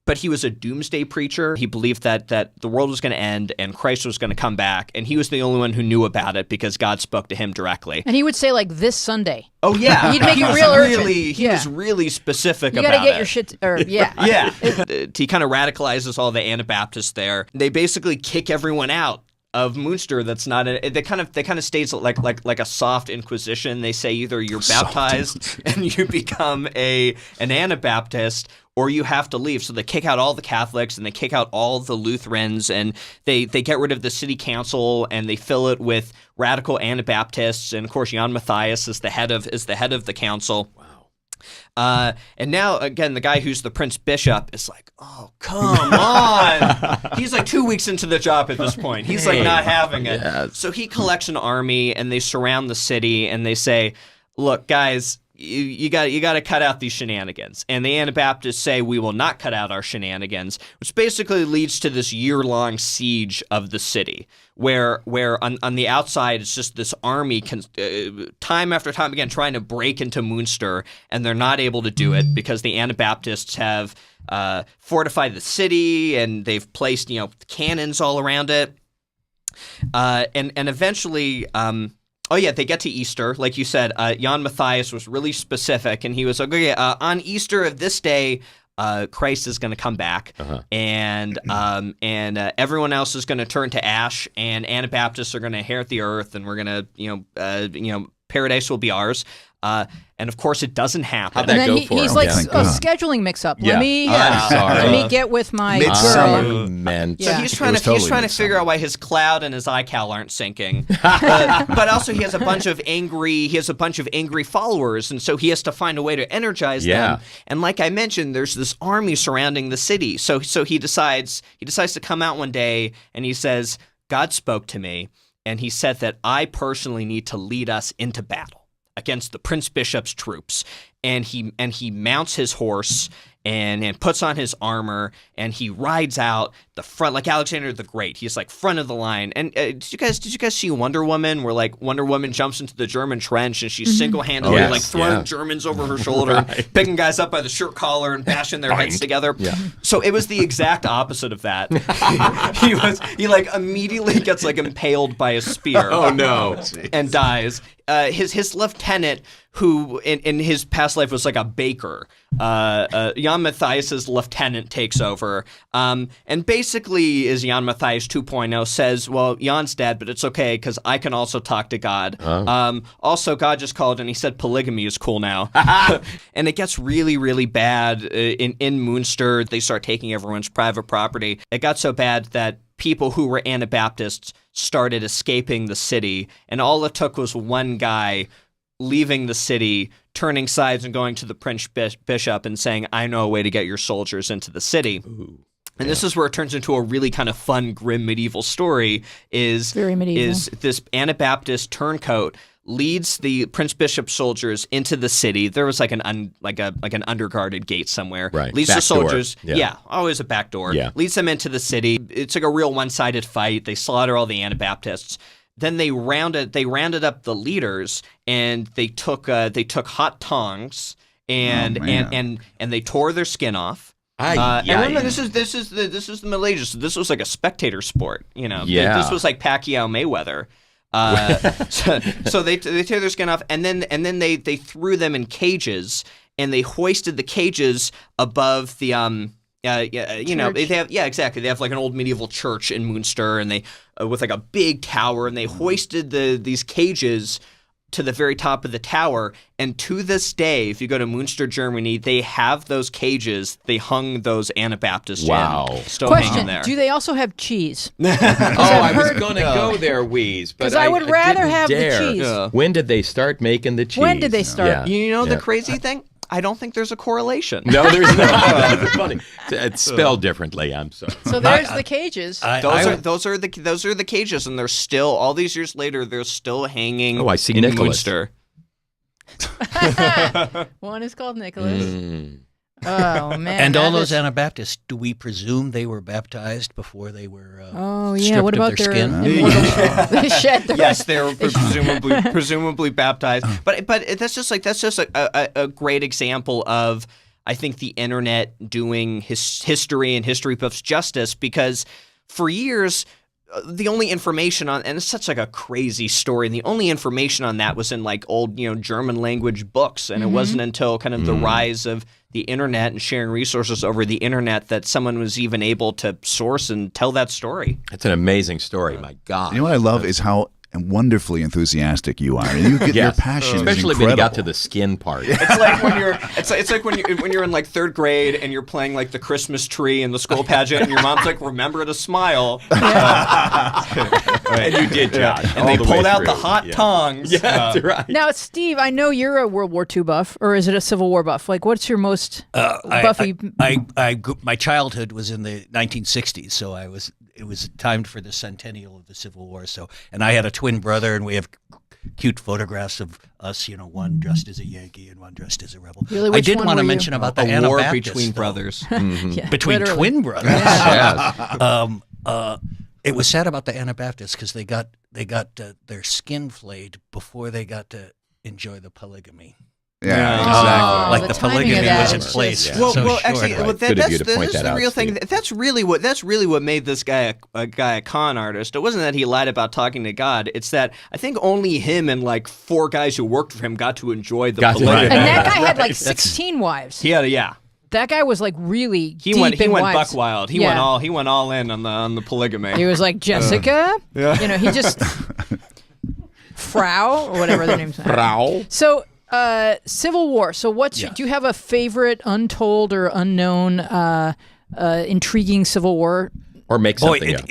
But he was a doomsday preacher. He believed that the world was going to end and Christ was going to come back, and he was the only one who knew about it because God spoke to him directly. And he would say, like, this Sunday. Oh, yeah. He'd make it real urgent. He was really specific about it. You got to get your shit, yeah. Yeah. He kind of radicalizes all the Anabaptists there. They basically kick everyone out of Münster. That's not they kind of states like a soft inquisition. They say either you're baptized and you become an Anabaptist, or you have to leave. So they kick out all the Catholics and they kick out all the Lutherans, and they get rid of the city council and they fill it with radical Anabaptists. And of course, Jan Matthias is the head of the council. Wow. And now, again, the guy who's the Prince Bishop is like, oh, come on. He's like 2 weeks into the job at this point. He's like not having it. Yes. So he collects an army and they surround the city and they say, look, guys, you got to cut out these shenanigans. And the Anabaptists say, we will not cut out our shenanigans, which basically leads to this year-long siege of the city, where on the outside it's just this army time after time again trying to break into Münster, and they're not able to do it because the Anabaptists have fortified the city, and they've placed cannons all around it, and eventually. Oh, yeah, they get to Easter. Like you said, Jan Matthias was really specific, and he was like, okay, on Easter of this day, Christ is going to come back, and everyone else is going to turn to ash, and Anabaptists are going to inherit the earth, and we're going to, paradise will be ours. And of course, it doesn't happen. How'd that go for he's him? like Yeah. a scheduling mix-up. Yeah. Let me get with my girl. Meant. So Yeah. he's trying It was to totally figure out why his cloud and his iCal aren't syncing. But also he has a bunch of angry followers, and so he has to find a way to energize them. And like I mentioned, there's this army surrounding the city. So he decides to come out one day, and he says, God spoke to me, and he said that I personally need to lead us into battle against the Prince Bishop's troops. And he mounts his horse and puts on his armor, and he rides out the front like Alexander the Great. He's like front of the line. And did you guys see Wonder Woman, where like Wonder Woman jumps into the German trench and she's single-handedly like throwing Germans over her shoulder, and picking guys up by the shirt collar and bashing their heads together? Yeah. So it was the exact opposite of that. he like immediately gets like impaled by a spear. Oh no! And dies. His lieutenant, who in his past life was like a baker, Jan Matthias's lieutenant takes over, and basically is Jan Matthias 2.0, says, well, Jan's dead, but it's okay because I can also talk to God. Also, God just called and he said polygamy is cool now. And it gets really, really bad in Münster. They start taking everyone's private property. It got so bad that people who were Anabaptists started escaping the city, and all it took was one guy leaving the city, turning sides and going to the Prince Bishop and saying, I know a way to get your soldiers into the city. And this is where it turns into a really kind of fun, grim medieval story. Very medieval. Is this Anabaptist turncoat leads the Prince Bishop soldiers into the city. There was like an underguarded gate somewhere. Right. Leads Back the soldiers. door. Yeah. Always a back door. Yeah. Leads them into the city. It's like a real one-sided fight. They slaughter all the Anabaptists. Then they rounded up the leaders, and they took hot tongs and they tore their skin off. And remember, this is the Middle Ages. So this was like a spectator sport. This was like Pacquiao Mayweather. So they tear their skin off, and then they threw them in cages, and they hoisted the cages above the they have like an old medieval church in Münster, and they with like a big tower, and they hoisted these cages to the very top of the tower. And to this day, if you go to Münster, Germany, they have those cages. They hung those Anabaptists in. Still hanging there. Do they also have cheese? I was going to go there, Wheeze, but because I would rather didn't have dare. the cheese. Yeah. When did they start making the cheese? When did they start? Yeah. You know the crazy thing? I don't think there's a correlation. No, there's not. That's funny. It's spelled differently. I'm sorry. So there's the cages. Those are the cages, and they're still all these years later. They're still hanging. Oh, I see in Nicholas. Münster. One is called Nicholas. Oh man! And all those Anabaptists, do we presume they were baptized before they were stripped what about of their skin? They shed their Yes, they were presumably baptized. But that's just a great example of, I think, the internet doing history and history buffs justice, because for years the only information on, and it's such like a crazy story, and the only information on that was in like old German language books, and it wasn't until kind of the rise of the internet and sharing resources over the internet that someone was even able to source and tell that story. It's an amazing story. My God. You know what I love is how wonderfully enthusiastic you are. And you get your passion, especially is when you got incredible. to the skin part. It's like when you're it's like when you're in like third grade and you're playing like the Christmas tree in the school pageant, and your mom's like, "Remember to smile." And you did, Josh. And they pulled out the hot tongs. Yeah, that's right. Now, Steve, I know you're a World War II buff, or is it a Civil War buff? Like, what's your most buffy? My childhood was in the 1960s, so it was timed for the centennial of the Civil War. So, and I had a twin brother, and we have cute photographs of us, one dressed as a Yankee and one dressed as a rebel. Really, I which did one want to were you? mention about the A war Anabaptists, between though. brothers. Yeah, Between literally. twin brothers. It was sad about the Anabaptists because they got their skin flayed before they got to enjoy the polygamy. Yeah, Oh, Like the the timing of polygamy that was in is place. just- for so short. actually, Right. that, Good of that's you to point this is that the real out, thing. Steve. That's really what made this guy a con artist. It wasn't that he lied about talking to God. It's that I think only him and like 4 guys who worked for him got to enjoy the Got to- polygamy. And that guy had like 16 wives. Yeah. That guy was like really He deep went in buck wives. wild. He Yeah. went all in on the polygamy. He was like, Jessica? He just... Frau, or whatever their names are. Frau. So, Civil War. So do you have a favorite untold or unknown intriguing Civil War? Or make Boy, something up.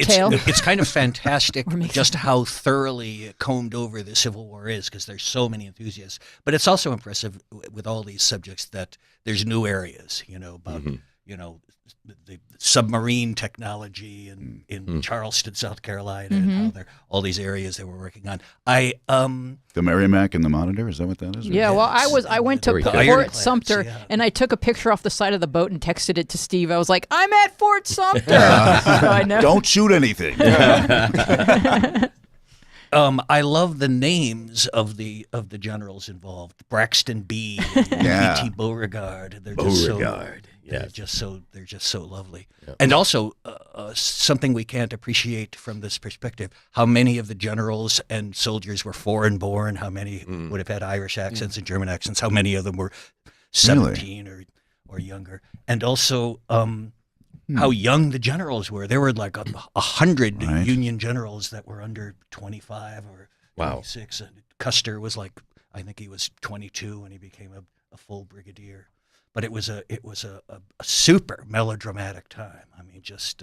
it's kind of fantastic make just how thoroughly combed over the Civil War is because there's so many enthusiasts. But it's also impressive with all these subjects that there's new areas, about the submarine technology in Charleston, South Carolina, and how they're all these areas they were working on. The Merrimack and the Monitor, is that what that is? Yeah, well, I went to Very good. Fort Ironclads, Sumter, yeah. and I took a picture off the side of the boat and texted it to Steve. I was like, I'm at Fort Sumter. So I know. Don't shoot anything. I love the names of the generals involved. Braxton B. Yeah. P.T. Beauregard. They're just Beauregard, they're just so lovely. And also something we can't appreciate from this perspective: how many of the generals and soldiers were foreign born, how many would have had Irish accents and German accents, how many of them were 17 or younger, and also how young the generals were. There were like 100 Right. Union generals that were under 25 or Wow. 26. And Custer was like, I think he was 22 when he became a full brigadier. But it was a super melodramatic time. I mean, just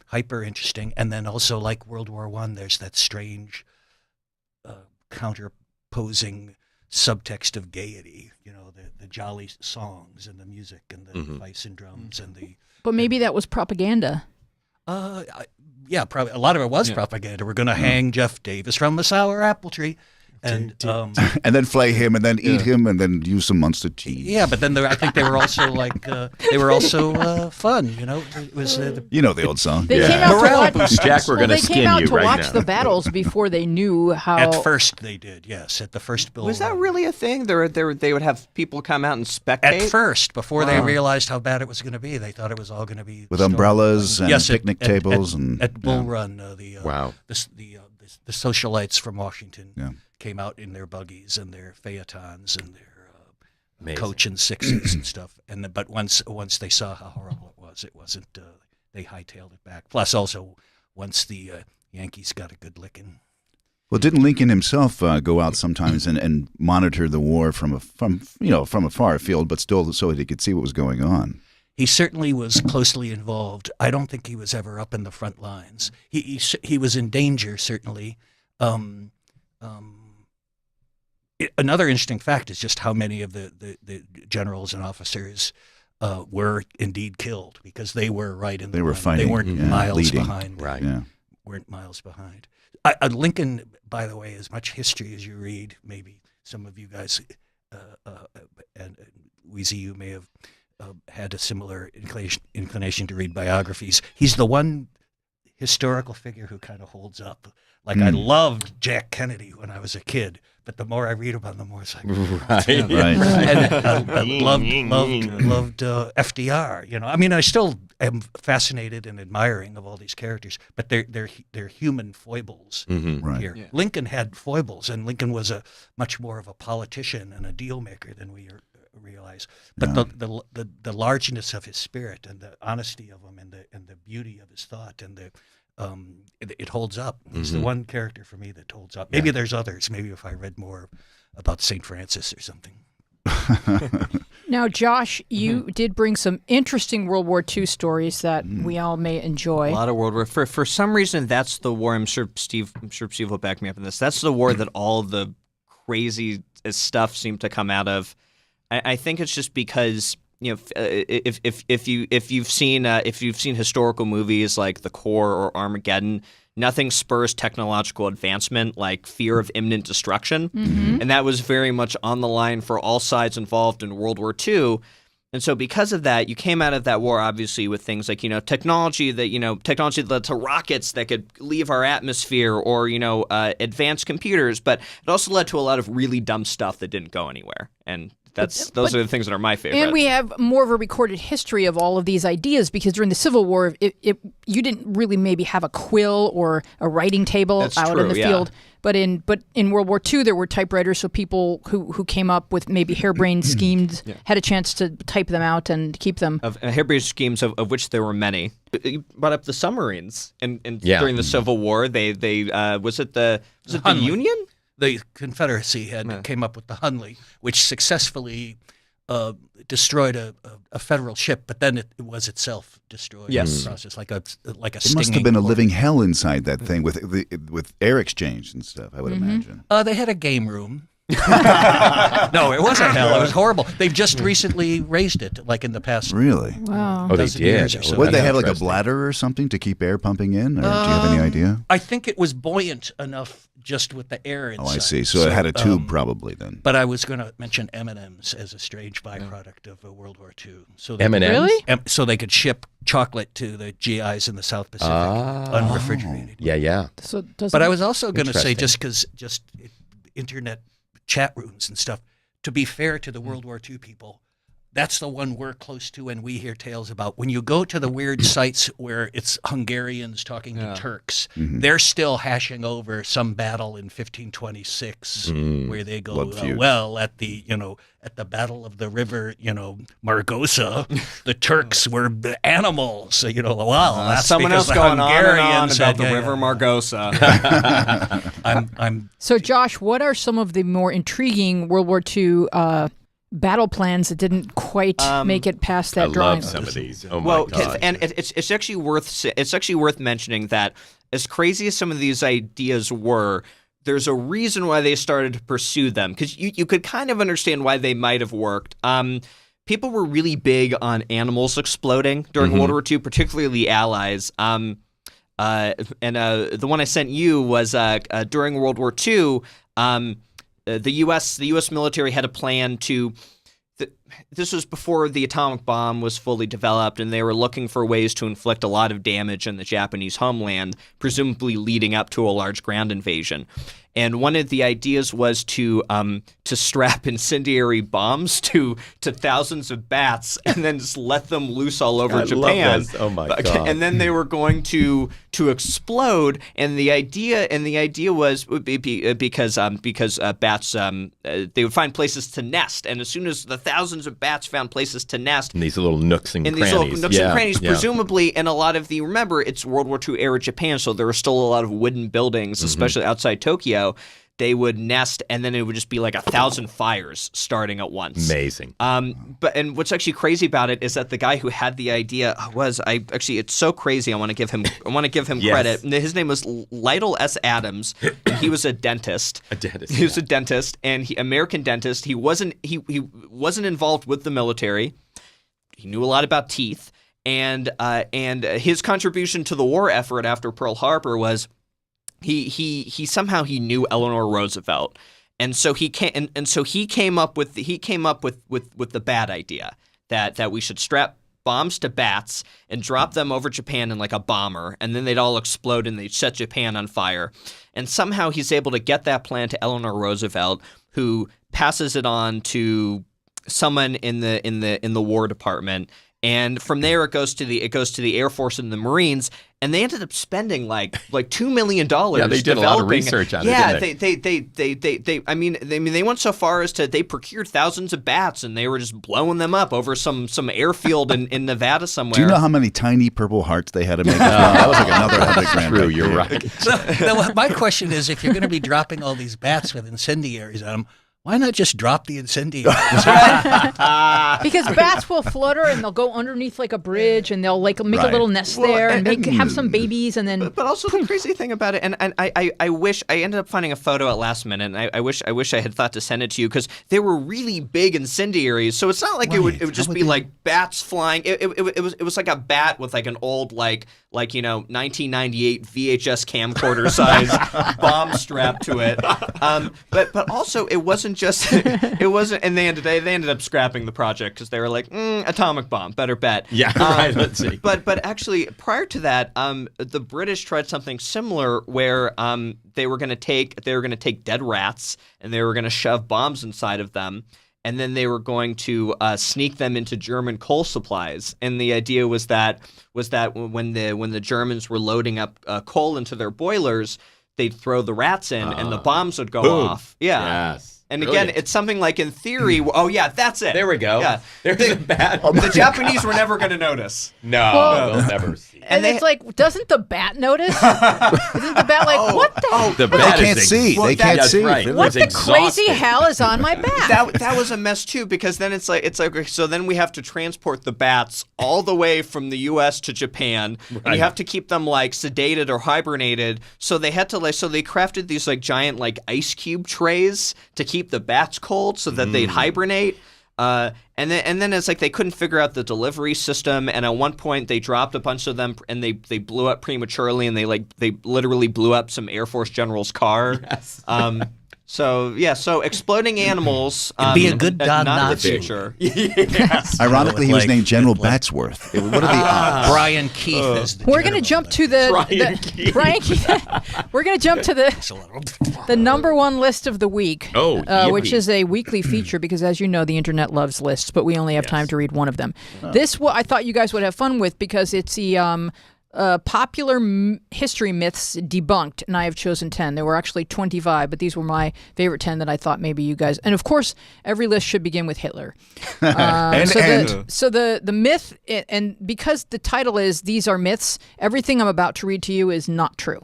hyper interesting. And then also like World War I, there's that strange counterposing subtext of gaiety. The jolly songs and the music and the fife and drums and the. But maybe that was propaganda. Yeah, probably a lot of it was propaganda. We're going to hang Jeff Davis from the sour apple tree, and And then flay him, and then eat him, and then use some Munster cheese. yeah, but then I think they were also like fun. It was You know the old song. They came out Morale to watch. boost, Jack. We're Well, going they to came skin out you to right watch now. the battles before they knew how. at first they did. Yes, at the first Bill. Was that Run. really a thing? They would have people come out and spectate? At first, before they realized how bad it was going to be, they thought it was all going to be With storm umbrellas blowing. and Yes, picnic tables at Bull Run. Wow. The socialites from Washington Yeah. came out in their buggies and their phaetons and their Amazing. coach and sixes and stuff. But once they saw how horrible it wasn't. They hightailed it back. Plus, also once the Yankees got a good licking. Well, didn't Lincoln himself go out sometimes and monitor the war from a far field, but still so that he could see what was going on? He certainly was closely involved. I don't think he was ever up in the front lines. He was in danger, certainly. Another interesting fact is just how many of the generals and officers were indeed killed because they were right in the They were line. fighting, They weren't yeah, miles leading. behind. Right. Yeah. Weren't miles behind. Lincoln, by the way, as much history as you read, maybe some of you guys and Wheezy, you may have had a similar inclination to read biographies. He's the one historical figure who kind of holds up. Like I loved Jack Kennedy when I was a kid, but the more I read about him, the more it's like, Right. Right. and I loved FDR. I mean, I still am fascinated and admiring of all these characters, but they're human foibles Right. here. Yeah. Lincoln had foibles, and Lincoln was much more of a politician and a deal maker than we realize. But the largeness of his spirit and the honesty of him and the beauty of his thought and it holds up. He's the one character for me that holds up. Maybe there's others. Maybe if I read more about St. Francis or something. Now, Josh, you did bring some interesting World War II stories that we all may enjoy. A lot of World War. For some reason, that's the war. I'm sure Steve will back me up in this. That's the war that all the crazy stuff seemed to come out of. I think it's just because if you've seen historical movies like The Corps or Armageddon, nothing spurs technological advancement like fear of imminent destruction. And that was very much on the line for all sides involved in World War II. And so because of that, you came out of that war, obviously, with things like, technology that led to rockets that could leave our atmosphere or, advanced computers. But it also led to a lot of really dumb stuff that didn't go anywhere. And those are the things that are my favorite. And we have more of a recorded history of all of these ideas because during the Civil War, you didn't really maybe have a quill or a writing table out in the field. But in World War II, there were typewriters, so people who came up with maybe harebrained schemes had a chance to type them out and keep them. Harebrained schemes, of which there were many. You brought up the submarines, and during the Civil War, they was it the Union? The Confederacy came up with the Hunley, which successfully destroyed a federal ship, but then it was itself destroyed. Yes, in the process, like a It must have been a living hell inside that thing with air exchange and stuff, I would imagine. They had a game room. No, it wasn't hell. It was horrible. They've just recently raised it, like in the past. Really? Wow. Oh, they dozen did. years or so. Would they have like a Interesting. bladder or something to keep air pumping in? Or do you have any idea? I think it was buoyant enough just with the air inside. Oh, I see. So it had a tube probably then. But I was going to mention M&Ms as a strange byproduct of World War II. So they, M&Ms? Really? so they could ship chocolate to the GIs in the South Pacific, unrefrigerated. Yeah. So doesn't But I was also going to say, Interesting. just internet chat rooms and stuff, to be fair to the World War II people, that's the one we're close to and we hear tales about. When you go to the weird sites where it's Hungarians talking to Turks, they're still hashing over some battle in 1526 where they go, Blood feuds. well, at the Battle of the River, Margosa, the Turks were animals. Well, that's someone because else the going on and on Hungarians about had- the yeah, River yeah. Margosa. I'm So, Josh, what are some of the more intriguing World War II battle plans that didn't quite make it past that I drawing? love some of these. Oh my God. And it's actually worth mentioning that as crazy as some of these ideas were, there's a reason why they started to pursue them, because you could kind of understand why they might have worked. People were really big on animals exploding during World War II, particularly the Allies. And the one I sent you was during World War II. The U.S. military had a plan to. This was before the atomic bomb was fully developed, and they were looking for ways to inflict a lot of damage in the Japanese homeland, presumably leading up to a large ground invasion. And one of the ideas was to strap incendiary bombs to thousands of bats and then just let them loose all over I Japan. love this. Oh my God. And then they were going to explode. And the idea was because bats they would find places to nest. And as soon as the thousands of bats found places to nest In these little nooks and in crannies. these little nooks and crannies, yeah. presumably in a lot of remember, it's World War II era Japan, so there were still a lot of wooden buildings, especially outside Tokyo. They would nest, and then it would just be like 1,000 fires starting at once. Amazing. But what's actually crazy about it is that the guy who had the idea it's so crazy. I want to give him Yes. credit. His name was Lytle S. Adams. And he was a dentist. dentist. He was a dentist, and American dentist. He wasn't involved with the military. He knew a lot about teeth, and his contribution to the war effort after Pearl Harbor was he somehow knew Eleanor Roosevelt, and so he came up with the bad idea that we should strap bombs to bats and drop them over Japan in like a bomber, and then they'd all explode and they'd set Japan on fire. And somehow he's able to get that plan to Eleanor Roosevelt, who passes it on to someone in the War Department. And from there, it goes to the Air Force and the Marines, and they ended up spending like $2 million. Yeah, they did a lot of research on it. Yeah, didn't they? I mean, they went so far as to they procured thousands of bats, and they were just blowing them up over some airfield in Nevada somewhere. Do you know how many tiny Purple Hearts they had to make? That was like another $100,000. True, you're right. So, my question is, if you're going to be dropping all these bats with incendiaries on them, Why not just drop the incendiary? Because bats will flutter and they'll go underneath like a bridge and they'll like make a little nest there and have some babies and then. But also the crazy thing about it, and I wish I ended up finding a photo at last minute, and I wish I had thought to send it to you because they were really big incendiaries. So it's not like it would just be like bats flying. It was like a bat with like an old like 1998 VHS camcorder size bomb strapped to it. But also it wasn't just and they ended up scrapping the project because they were like atomic bomb, better bet. Yeah, right. Let's see. But actually prior to that, the British tried something similar where they were going to take dead rats and they were going to shove bombs inside of them. And then they were going to sneak them into German coal supplies. And the idea was that when the Germans were loading up coal into their boilers, they'd throw the rats in, and the bombs would go off. Yeah. Yes. And Brilliant. again, it's something like in theory. Oh yeah, that's it. There we go. Yeah. There's a bat. The Japanese were never going to notice. No, they'll never see. And it's like, doesn't the bat notice? Isn't the bat like, what the? The They bat can't is see. They can't that's see. Right. What It's the crazy exhausting. hell is on my bat? That was a mess too, because then it's like okay, so then we have to transport the bats all the way from the U.S. to Japan, and you have to keep them like sedated or hibernated. So they had to so they crafted these like giant like ice cube trays to keep the bats cold, so that they'd hibernate. And then it's like they couldn't figure out the delivery system, and at one point they dropped a bunch of them, and they blew up prematurely, and they literally blew up some Air Force general's car. Yes. So exploding animals. It'd be a good not Nazi. the future. Yes. Ironically, he was Like named General Hitler. Batsworth. What are the odds? Brian Keith is the We're going to general. jump to the Brian Keith. We're going to jump to the number one list of the week, which yippee. is a weekly feature because, as you know, the internet loves lists, but we only have time to read one of them. This I thought you guys would have fun with because it's the popular history myths debunked, and I have chosen 10. There were actually 25, but these were my favorite 10 that I thought maybe you guys. And of course, every list should begin with Hitler. So the myth, and because the title is "These Are Myths," everything I'm about to read to you is not true.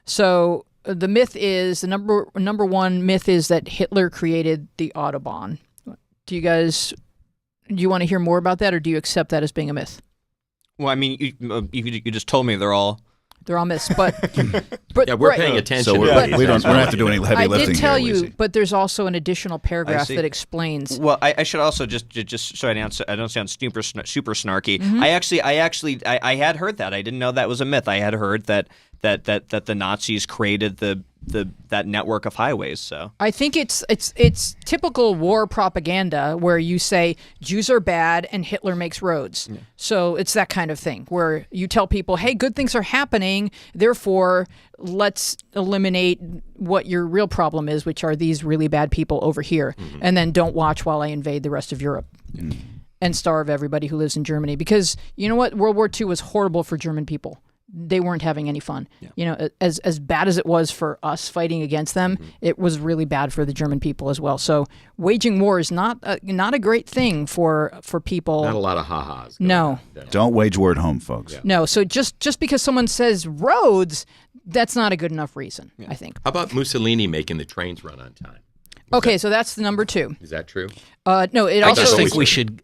So the myth is the number one myth is that Hitler created the Autobahn. Do you want to hear more about that, or do you accept that as being a myth? Well, I mean, you just told me they're all myths, but Yeah, we're paying attention. So we don't have to do any heavy I lifting did tell here, you, but there's also an additional paragraph see. that explains. Well, I should also just so I don't sound super snarky. Mm-hmm. I had heard that. I didn't know that was a myth. I had heard that the Nazis created that network of highways. So I think it's typical war propaganda where you say Jews are bad and Hitler makes roads. Yeah. So it's that kind of thing where you tell people, hey, good things are happening, therefore let's eliminate what your real problem is, which are these really bad people over here, and then don't watch while I invade the rest of Europe. And starve everybody who lives in Germany. Because you know what? World War II was horrible for German people. They weren't having any fun. Yeah. You know, as bad as it was for us fighting against them, it was really bad for the German people as well. So waging war is not a great thing for people. Not a lot of ha-has. No. Don't wage war at home, folks. Yeah. No. So just because someone says roads, that's not a good enough reason, I think. How about Mussolini making the trains run on time? Okay, so that's the number 2. Is that true? No, it I also just think we should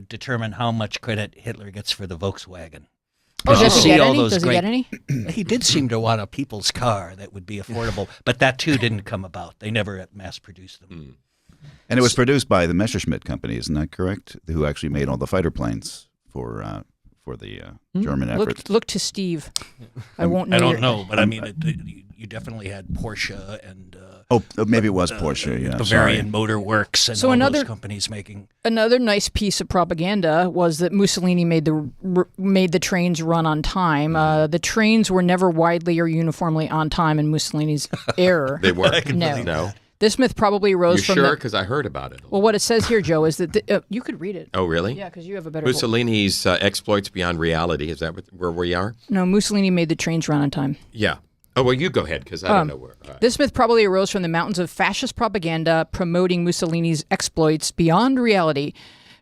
determine how much credit Hitler gets for the Volkswagen. Oh, does he see get all any? those Does he get any? He did seem to want a people's car that would be affordable, but that too didn't come about. They never mass-produced them. And it was produced by the Messerschmitt Company, isn't that correct? Who actually made all the fighter planes for the German effort. Look to Steve. I won't know. I don't your- know, but I mean, you definitely had Porsche and Maybe it was Porsche. Yeah, Bavarian Motor Works and So all another- those companies making. Another nice piece of propaganda was that Mussolini made the trains run on time. The trains were never widely or uniformly on time in Mussolini's era. They weren't. No. No. This myth probably arose You from sure? Because I heard about it. well, what it says here, Joe, is that you could read it. Oh, really? Yeah, because you have a better. Mussolini's exploits beyond reality. Is that where we are? No, Mussolini made the trains run on time. Yeah. Oh, well, you go ahead, because I don't know where. This myth probably arose from the mountains of fascist propaganda promoting Mussolini's exploits beyond reality.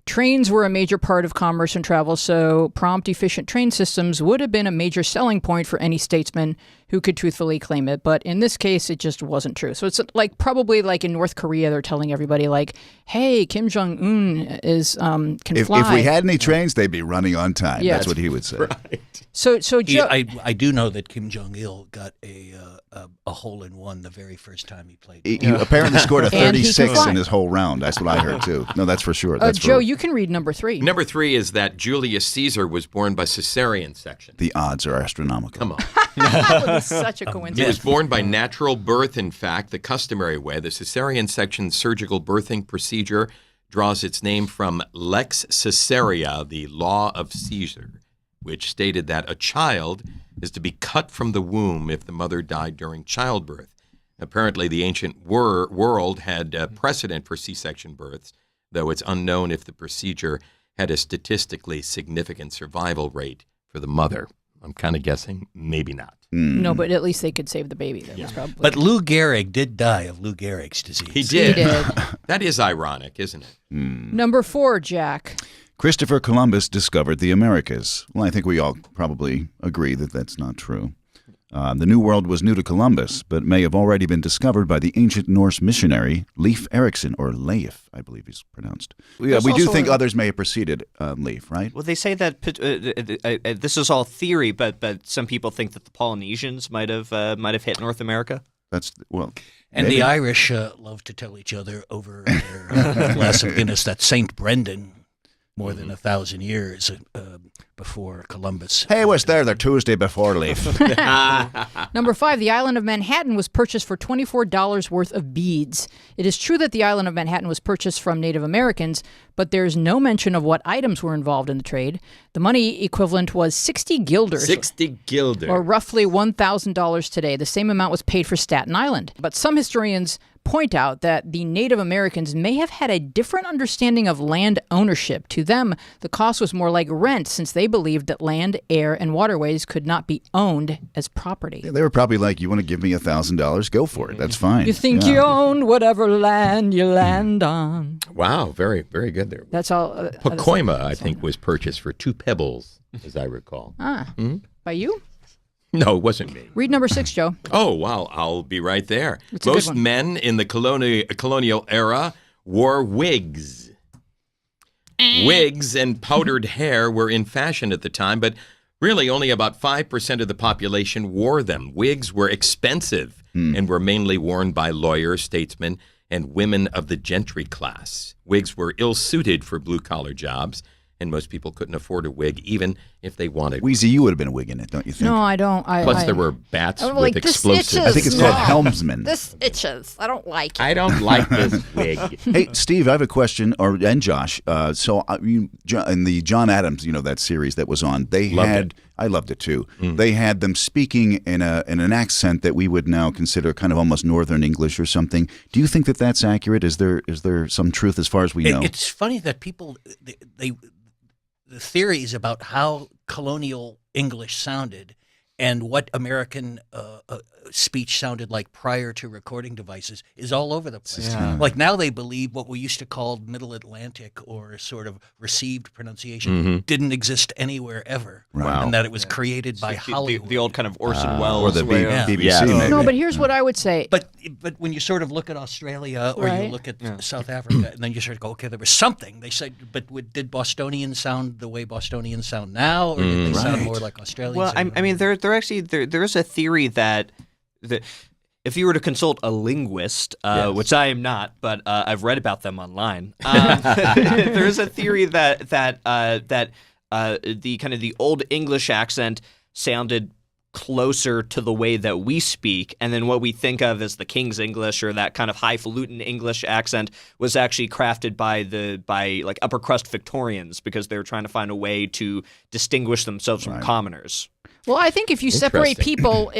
Trains were a major part of commerce and travel, so prompt, efficient train systems would have been a major selling point for any statesman who could truthfully claim it. But in this case, it just wasn't true. So it's like probably like in North Korea, they're telling everybody like, hey, Kim Jong-un is can fly. If we had any trains, they'd be running on time. Yeah. That's what he would say. Right. So Joe, I do know that Kim Jong-il got a hole-in-one the very first time he played. He apparently scored a And he can 36 fly. in his whole round. That's what I heard, too. No, that's for sure. That's Joe, for you can read number 3. Number 3 is that Julius Caesar was born by cesarean section. the odds are astronomical. Come on. That's such a He coincidence. was born by natural birth, in fact, the customary way. The cesarean section surgical birthing procedure draws its name from Lex Caesarea, the law of Caesar, which stated that a child is to be cut from the womb if the mother died during childbirth. Apparently, the ancient world had precedent for C-section births, though it's unknown if the procedure had a statistically significant survival rate for the mother. I'm kind of guessing maybe not. No, but at least they could save the baby. That was probably. But Lou Gehrig did die of Lou Gehrig's disease. He did. He did. That is ironic, isn't it? Number 4, Jack. Christopher Columbus discovered the Americas. Well, I think we all probably agree that that's not true. The New World was new to Columbus, but may have already been discovered by the ancient Norse missionary Leif Erikson, or Leif, I believe he's pronounced. We do also think others may have preceded Leif, right? Well, they say that this is all theory, but some people think that the Polynesians might have hit North America. That's well, And maybe. the Irish love to tell each other over their glass of Guinness that St. Brendan, more than 1,000 years before Columbus. Hey, was there the Tuesday before Leif? Number 5, the island of Manhattan was purchased for $24 worth of beads. It is true that the island of Manhattan was purchased from Native Americans, but there's no mention of what items were involved in the trade. The money equivalent was 60 guilders. 60 guilders. Or roughly $1,000 today. The same amount was paid for Staten Island. But some historians point out that the Native Americans may have had a different understanding of land ownership. To them, the cost was more like rent, since they believed that land, air, and waterways could not be owned as property. They were probably like, you want to give me $1,000? Go for it. That's fine. You think Yeah. you own whatever land you land on. Wow, very, very good there. That's all. Pacoima, I think, was purchased for 2 pebbles, as I recall. By you? No, it wasn't me. Read number 6, Joe. Oh, well, I'll be right there. It's a good Most one. men in the colonial era wore wigs. Wigs and powdered hair were in fashion at the time, but really only about 5% of the population wore them. Wigs were expensive and were mainly worn by lawyers, statesmen, and women of the gentry class. Wigs were ill-suited for blue-collar jobs, and most people couldn't afford a wig even if they wanted one. Wheezy, you would have been a wig in it, don't you think? No, I don't. Plus, there were bats I'm with like, this explosives. itches. I think it's called helmsman. This itches. I don't like it. I don't like this wig. Hey, Steve, I have a question, and Josh. In the John Adams, that series that was on, they Loved had. it. I loved it too. They had them speaking in an accent that we would now consider kind of almost Northern English or something. Do you think that that's accurate? Is there some truth as far as we know? It's funny that people the theories about how colonial English sounded and what American speech sounded like prior to recording devices is all over the place. Like now they believe what we used to call Middle Atlantic or sort of received pronunciation didn't exist anywhere ever. Wow. And that it was created by Hollywood. The old kind of Orson Welles or the way of- BBC, Yeah. maybe. No, but here's what I would say. But when you sort of look at Australia or Right. you look at South Africa, and then you sort of go, okay, there was something. They said, but did Bostonians sound the way Bostonians sound now, or did they sound more like Australians? Well, I mean, there is a theory that if you were to consult a linguist, which I am not, but I've read about them online, there is a theory that the kind of the old English accent sounded closer to the way that we speak, and then what we think of as the King's English or that kind of highfalutin English accent was actually crafted by like upper crust Victorians because they were trying to find a way to distinguish themselves from commoners. Well, I think if you separate Interesting. people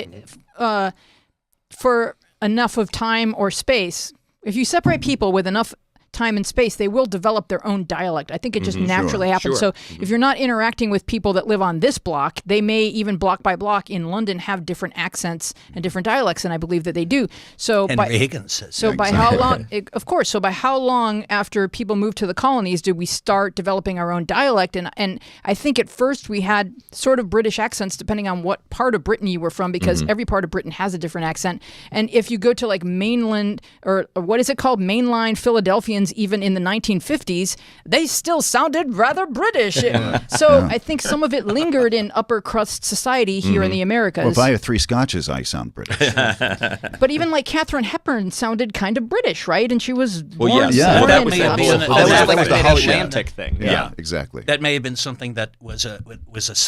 for enough of time or space, if you separate people with enough time and space, they will develop their own dialect. I think it just naturally happens. Sure. So if you're not interacting with people that live on this block, they may even block by block in London have different accents and different dialects, and I believe that they do. So And Reagan says so by how long, of course, so by how long after people moved to the colonies did we start developing our own dialect? And I think at first we had sort of British accents depending on what part of Britain you were from, because every part of Britain has a different accent. And if you go to like mainland, or what is it called, mainline Philadelphians, even in the 1950s, they still sounded rather British. So I think some of it lingered in upper crust society here in the Americas. Well, if I have 3 scotches, I sound British. But even like Katharine Hepburn sounded kind of British, right? And she was born, yes. Yeah. born That in was Scotland. That was like the the Hollywood. Atlantic thing. Yeah, exactly. That may have been something that was a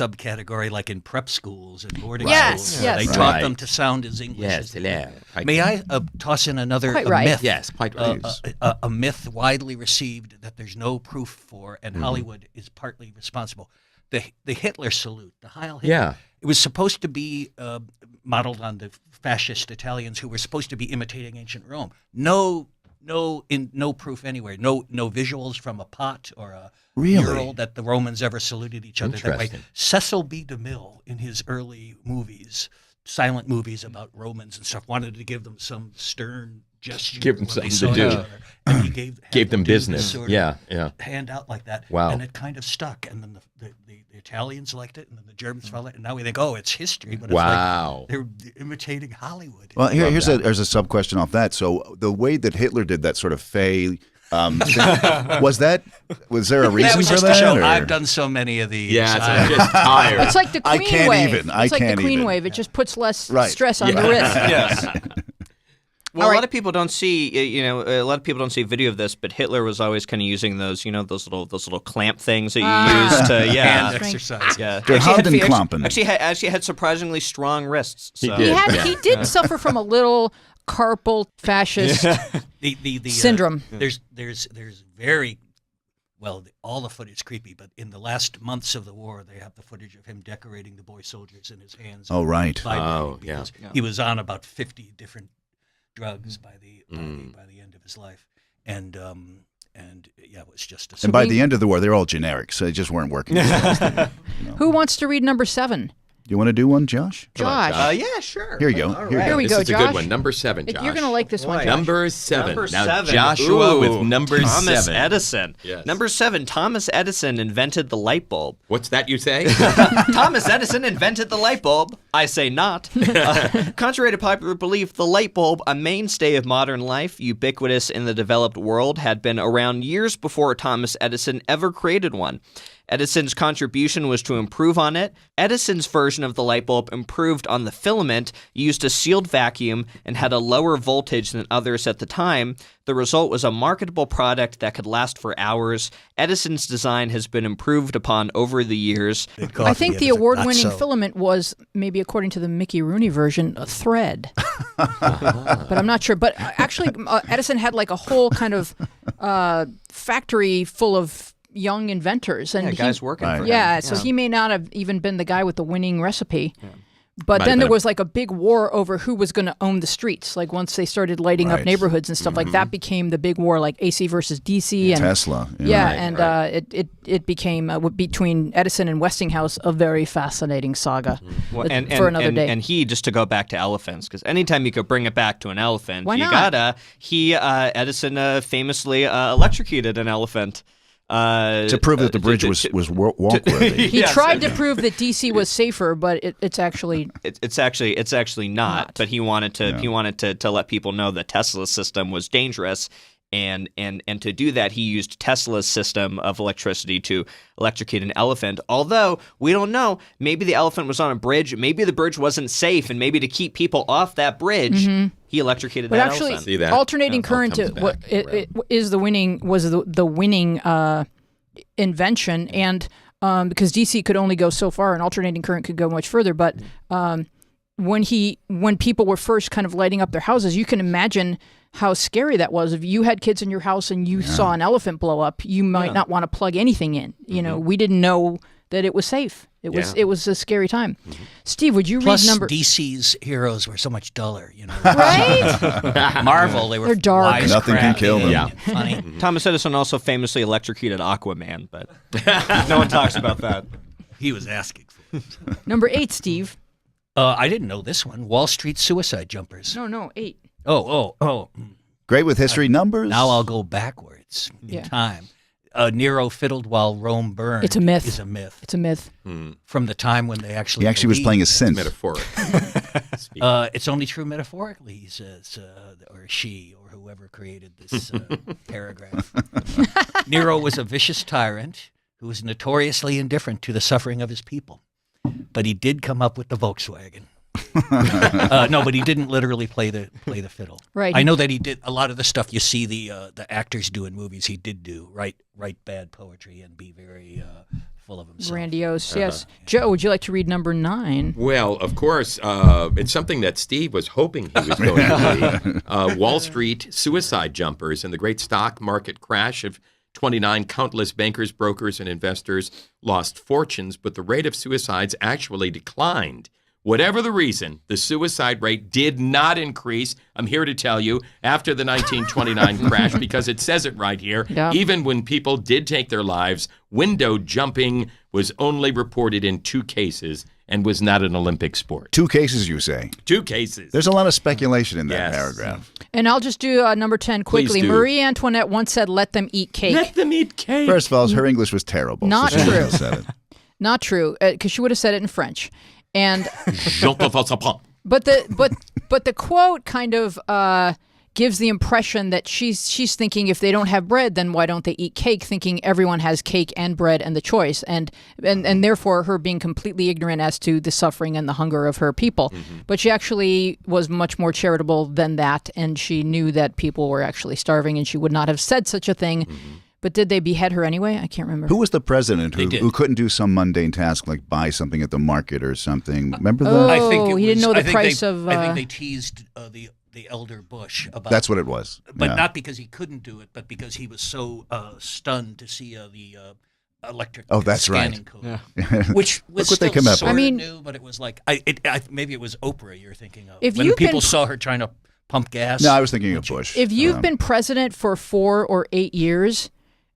subcategory, like in prep schools and boarding Yes, schools. yes. They Right. taught them to sound as English as they could. May I toss in another Quite right. myth? Yes, quite right. A myth widely received that there's no proof for, and Hollywood is partly responsible. The Hitler salute, the Heil Hitler. Yeah. It was supposed to be modeled on the fascist Italians who were supposed to be imitating ancient Rome. No proof anywhere. No visuals from a pot or a mural that the Romans ever saluted each other that way. Interesting. Cecil B. DeMille, in his early movies, silent movies about Romans and stuff, wanted to give them some stern gesture. Give them when they something to saw each do. other. And he gave them do this business. sort of Yeah. hand out like that. Wow. And it kind of stuck. And then the Italians liked it, and then the Germans followed it. And now we think, oh, it's history. But Wow. it's like they're imitating Hollywood. Well, here's a sub question off that. So the way that Hitler did that sort of fey thing, was there a reason that was for just that? to show or- I've done so many of these. Yeah, I'm just tired. It's like the I Queen can't wave. even. I It's like can't the Queen even. wave. It just puts less Right. stress on the wrist. Yes. Well, All a right. lot of people don't see, a lot of people don't see video of this, but Hitler was always kind of using those, those little clamp things that you use to, Hand Strength. exercise. yeah. Der Hardenklampen. Actually had surprisingly strong wrists. So. He did. He did suffer from a little carpal fascist The syndrome. There's very well, all the footage is creepy, but in the last months of the war, they have the footage of him decorating the boy soldiers in his hands. Oh, right. vibrating Oh, yeah. because He was on about 50 different drugs by the end of his life, and yeah, it was just a. And by the end of the war, they're all generic, so they just weren't working. Who wants to read number 7? You want to do one, Josh? Josh. Yeah, sure. Here you go. All Here you right. Here we This go, is a Josh. good one. Number 7, Josh. You're going to like this one, Josh. Number 7. Number Now 7. Joshua Ooh, with number Thomas 7. Edison. Yes. Number 7. Thomas Edison invented the light bulb. What's that you say? Thomas Edison invented the light bulb. I say not. Contrary to popular belief, the light bulb, a mainstay of modern life, ubiquitous in the developed world, had been around years before Thomas Edison ever created one. Edison's contribution was to improve on it. Edison's version of the light bulb improved on the filament, used a sealed vacuum, and had a lower voltage than others at the time. The result was a marketable product that could last for hours. Edison's design has been improved upon over the years. I think the award-winning filament was, maybe according to the Mickey Rooney version, a thread. But I'm not sure. But actually, Edison had like a whole kind of factory full of young inventors. And Guys working for him. Yeah, so he may not have even been the guy with the winning recipe. Yeah. But Might then have there been. was like a big war over who was going to own the streets. Like once they started lighting up Right. neighborhoods and stuff like that became the big war, like AC versus DC. And Tesla. yeah, Right, and right. It became between Edison and Westinghouse a very fascinating saga Well, for another day. And he, just to go back to elephants, because anytime you could bring it back to an elephant, Why you not? gotta. Edison famously electrocuted an elephant. To prove that the bridge was walk-worthy. He tried to prove that DC was safer, but it's actually It's actually not. But he wanted to let people know that Tesla's system was dangerous, and to do that he used Tesla's system of electricity to electrocute an elephant. Although we don't know, maybe the elephant was on a bridge, maybe the bridge wasn't safe, and maybe to keep people off that bridge, he electrocuted But that actually, elephant. See that? alternating It all current comes back it is the winning invention, and because DC could only go so far, and alternating current could go much further. But when people were first kind of lighting up their houses, you can imagine how scary that was. If you had kids in your house and you saw an elephant blow up, you might not want to plug anything in. You know, we didn't know that it was safe. It was a scary time. Steve, would you Plus, read number? DC's heroes were so much duller, Right? Marvel, they were They're dark. Nothing can kill them. and funny. Thomas Edison also famously electrocuted Aquaman, but no one talks about that. He was asking for it. Number 8, Steve. I didn't know this one. Wall Street suicide jumpers. No, 8. Oh. Great with history numbers. Now I'll go backwards in Yeah. time. Nero fiddled while Rome burned. It's a myth. Is a myth. It's a myth. From the time when they actually He actually was playing a synth. Metaphoric. It's only true metaphorically, he says, or she, or whoever created this paragraph. Nero was a vicious tyrant who was notoriously indifferent to the suffering of his people. But he did come up with the Volkswagen. No, but he didn't literally play the fiddle. Right. I know that he did a lot of the stuff you see the actors do in movies. He did do write bad poetry and be very full of himself. Grandiose, yes. Joe, would you like to read number 9? Well, of course, it's something that Steve was hoping he was going to read. Wall Street suicide jumpers and the great stock market crash of 29, countless bankers, brokers, and investors lost fortunes, but the rate of suicides actually declined. Whatever the reason, the suicide rate did not increase, I'm here to tell you, after the 1929 crash, because it says it right here. Yeah. Even when people did take their lives, window jumping was only reported in 2 cases and was not an Olympic sport. 2 cases, you say? 2 cases. There's a lot of speculation in that Yes. paragraph. And I'll just do number 10 quickly. Please do. Marie Antoinette once said, "Let them eat cake." Let them eat cake. First of all, her English was terrible. Not so she wouldn't true. have said it. Not true, because she would have said it in French. And Je te fasse pas. but the quote kind of gives the impression that she's thinking if they don't have bread, then why don't they eat cake? Thinking everyone has cake and bread and the choice, and therefore her being completely ignorant as to the suffering and the hunger of her people. But she actually was much more charitable than that, and she knew that people were actually starving, and she would not have said such a thing. But did they behead her anyway? I can't remember. Who was the president They did. who couldn't do some mundane task like buy something at the market or something? Remember that? I think it he didn't was- know the I think price they, of. I think they teased the elder Bush about. That's what it was. But Yeah. not because he couldn't do it, but because he was so stunned to see the electric Oh, that's scanning right. code, which was what they still come up sort with. I mean- of new, but it was like maybe it was Oprah you're thinking of. If when you've people been- saw her trying to pump gas. No, I was thinking of Bush. If you've been president for 4 or 8 years,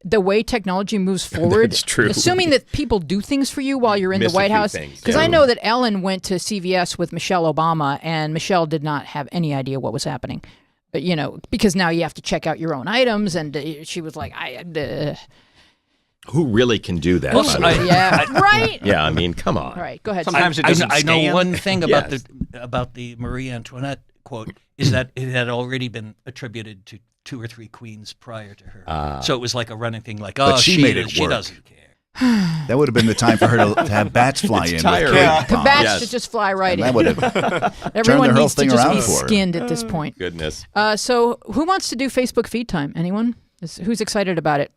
the way technology moves forward, That's true. assuming that people do things for you while you're in the Miss a White few House, things, because yeah. I know that Ellen went to CVS with Michelle Obama, and Michelle did not have any idea what was happening. But, because now you have to check out your own items, and she was like, Who really can do that? Also, by the way? yeah, right? Yeah, I mean, come on. All right, go ahead. Sometimes Steve. it doesn't I know stand. one thing about Yes. the Marie Antoinette quote is that it had already been attributed to 2 or 3 queens prior to her. So it was like a running thing, like, But oh, she made it she work. doesn't care. That would have been the time for her to have bats fly in. tiring. With Yeah. cake The bombs. bats Yes. should just fly right And that in. would have Everyone the whole needs to thing just around be for her. skinned at this point. Goodness. So who wants to do Facebook feed time? Anyone? Who's excited about it?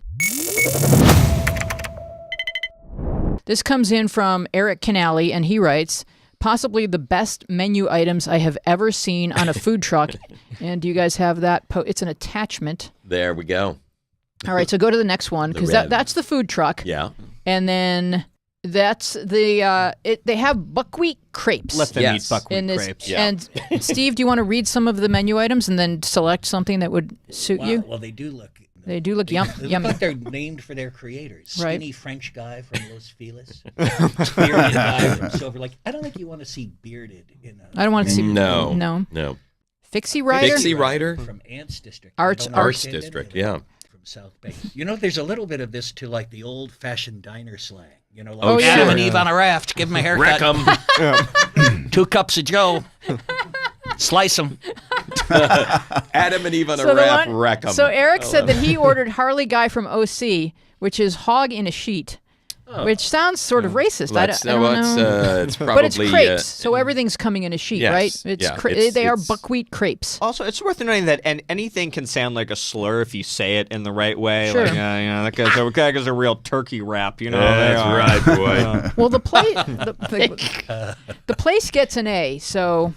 This comes in from Eric Canali, and he writes, possibly the best menu items I have ever seen on a food truck. And do you guys have that? It's an attachment. There we go. All right, so go to the next one, because red. that's the food truck. Yeah. And then that's the, they have buckwheat crepes. Let them Yes. eat buckwheat in this, crepes. Yeah. And Steve, do you want to read some of the menu items and then select something that would suit you? Well, they do look. They do look They look yummy. like they're named for their creators. Right. Skinny French guy from Los Feliz. Bearded guy from Silver Lake. I don't think you want to see bearded in a I don't want to see. No. No. No. Fixie Rider? Fixie Rider? from Ants District. Arts- I don't Arts understand any District, of it. yeah. From South Bay. There's a little bit of this to like the old-fashioned diner slang. Like Oh, yeah. Adam sure. and Eve on a raft. Give them a Wreck haircut. 'em. 2 cups of Joe. Slice them. Adam and Eve on a So the raft, one- wreck 'em. So Eric said that he ordered Harley Guy from OC, which is hog in a sheet, which sounds sort of racist. Let's I don't know. it's probably. But it's crepes, so everything's coming in a sheet, yes, right? It's, yeah, they are it's- buckwheat crepes. Also, it's worth noting that anything can sound like a slur if you say it in the right way. Sure. Like, that guy's a real turkey wrap. They That's are. right, boy. Well, the place gets an A, so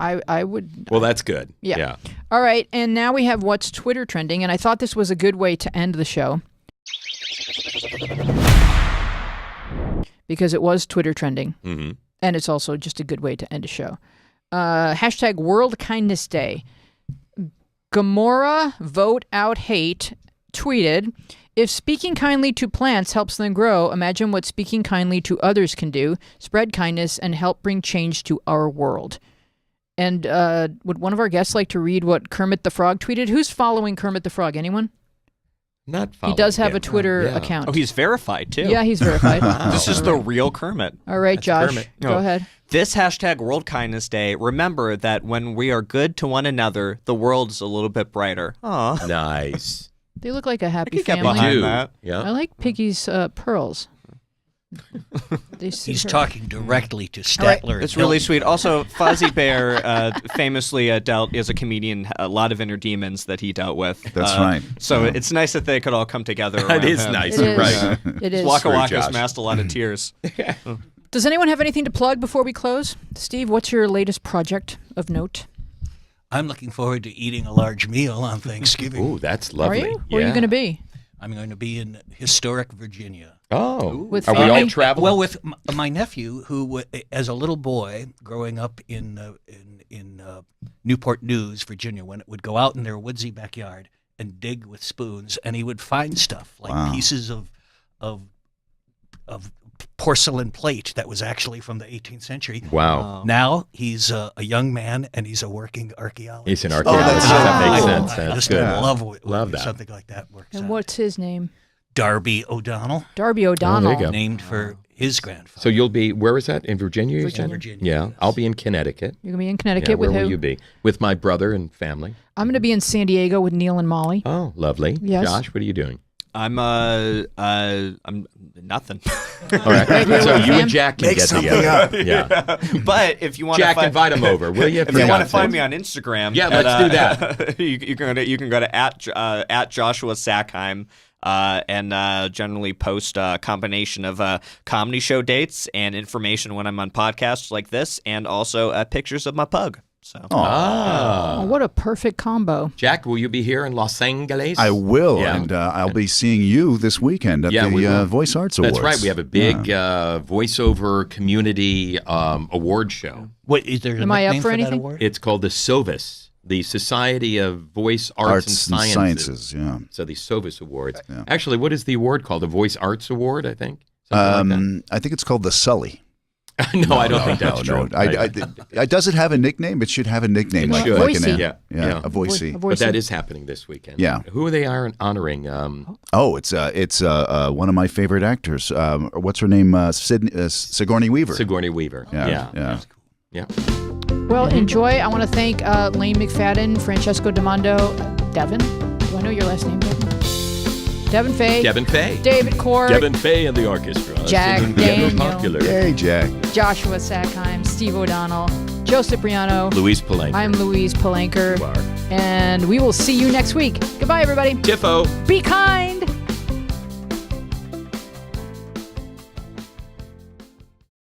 I would. Well, that's good. Yeah. All right, and now we have what's Twitter trending, and I thought this was a good way to end the show. because it was Twitter trending. Mm-hmm. And it's also just a good way to end a show. Hashtag World Kindness Day. Gamora Vote Out Hate tweeted, if speaking kindly to plants helps them grow, imagine what speaking kindly to others can do. Spread kindness and help bring change to our world. And would one of our guests like to read what Kermit the Frog tweeted? Who's following Kermit the Frog? Anyone? Not He following does have him. a Twitter Yeah. account. Oh, he's verified too. Yeah, he's verified. This is the real Kermit. All right, That's Josh, Kermit. go ahead. This hashtag World Kindness Day, remember that when we are good to one another, the world's a little bit brighter. Aw. Nice. They look like a happy could get family. behind Dude. that. Yeah. I like Piggy's pearls. They suit He's her. talking directly to right. Statler. It's and really Hilton. sweet. Also, Fozzie Bear famously dealt as a comedian a lot of inner demons that he dealt with. That's right. So Yeah. it's nice that they could all come together. That around is him. nice. It You're is. right. It is. Waka True, Waka's Josh. masked a lot of tears. Does anyone have anything to plug before we close? Steve, what's your latest project of note? I'm looking forward to eating a large meal on Thanksgiving. Ooh, that's lovely. Are you? Where are you Yeah. going to be? I'm going to be in historic Virginia. Oh, With are we all family? traveling? Well, with my nephew, who, as a little boy, growing up in Newport News, Virginia, when it would go out in their woodsy backyard and dig with spoons, and he would find stuff like Wow. pieces of porcelain plate that was actually from the 18th century. Wow. Now he's a young man and he's a working archaeologist. He's an that's archaeologist. so that makes cool. sense. I That's just good. love Love that. something like that works And out. what's his name? Darby O'Donnell, Darby O'Donnell. go. named for his grandfather. So you'll be, where is that? In Virginia? you said? Virginia. Yeah. Yes. I'll be in Connecticut. You're going to be in Connecticut Yeah, with where who? will you be? With my brother and family. I'm going to be in San Diego with Neil and Molly. Oh, lovely. Yes. Josh, what are you doing? I'm nothing. All right. Right here So with you him? and Jack can Make get something together. up. Yeah. But if you want Jack, to invite him over, will you? If you want to find me on Instagram, Yeah, let's do that. you can go to at Joshua Sackheim. And generally post a combination of comedy show dates and information when I'm on podcasts like this, and also pictures of my pug. So Ah. Oh, what a perfect combo. Jack, will you be here in Los Angeles? I will, Yeah. and I'll be seeing you this weekend at Yeah, we the will. Voice Arts Awards. That's right. We have a big voiceover community award show. What is there? Am a I up nickname for that anything? award? It's called the SOVIS, the Society of Voice Arts and Sciences. Yeah. So the SOVIS Awards. Yeah. Actually, what is the award called? The Voice Arts Award, I think? Something like I think it's called the Sully. that? No, I don't think that's true. Does it have a nickname? It should have a nickname. It like, should. like Voicey. Yeah. a voicey. A But voice that of- is happening this weekend. Yeah. Who are they honoring? Oh, it's one of my favorite actors. What's her name? Sigourney Weaver. Sigourney Weaver. Yeah. Yeah. Well, enjoy. I want to thank Lane McFadden, Francesco Damondo, Devin. Do I know your last name, Devin? Devin Fay. Devin Fay. David Cork. Devin Fay and the orchestra. Jack singing the ever Daniel. popular. Hey, Jack. Joshua Sackheim, Steve O'Donnell, Joe Cipriano. Louise Palanker. I'm Louise Palanker. You are. And we will see you next week. Goodbye, everybody. Tiffo. Be kind.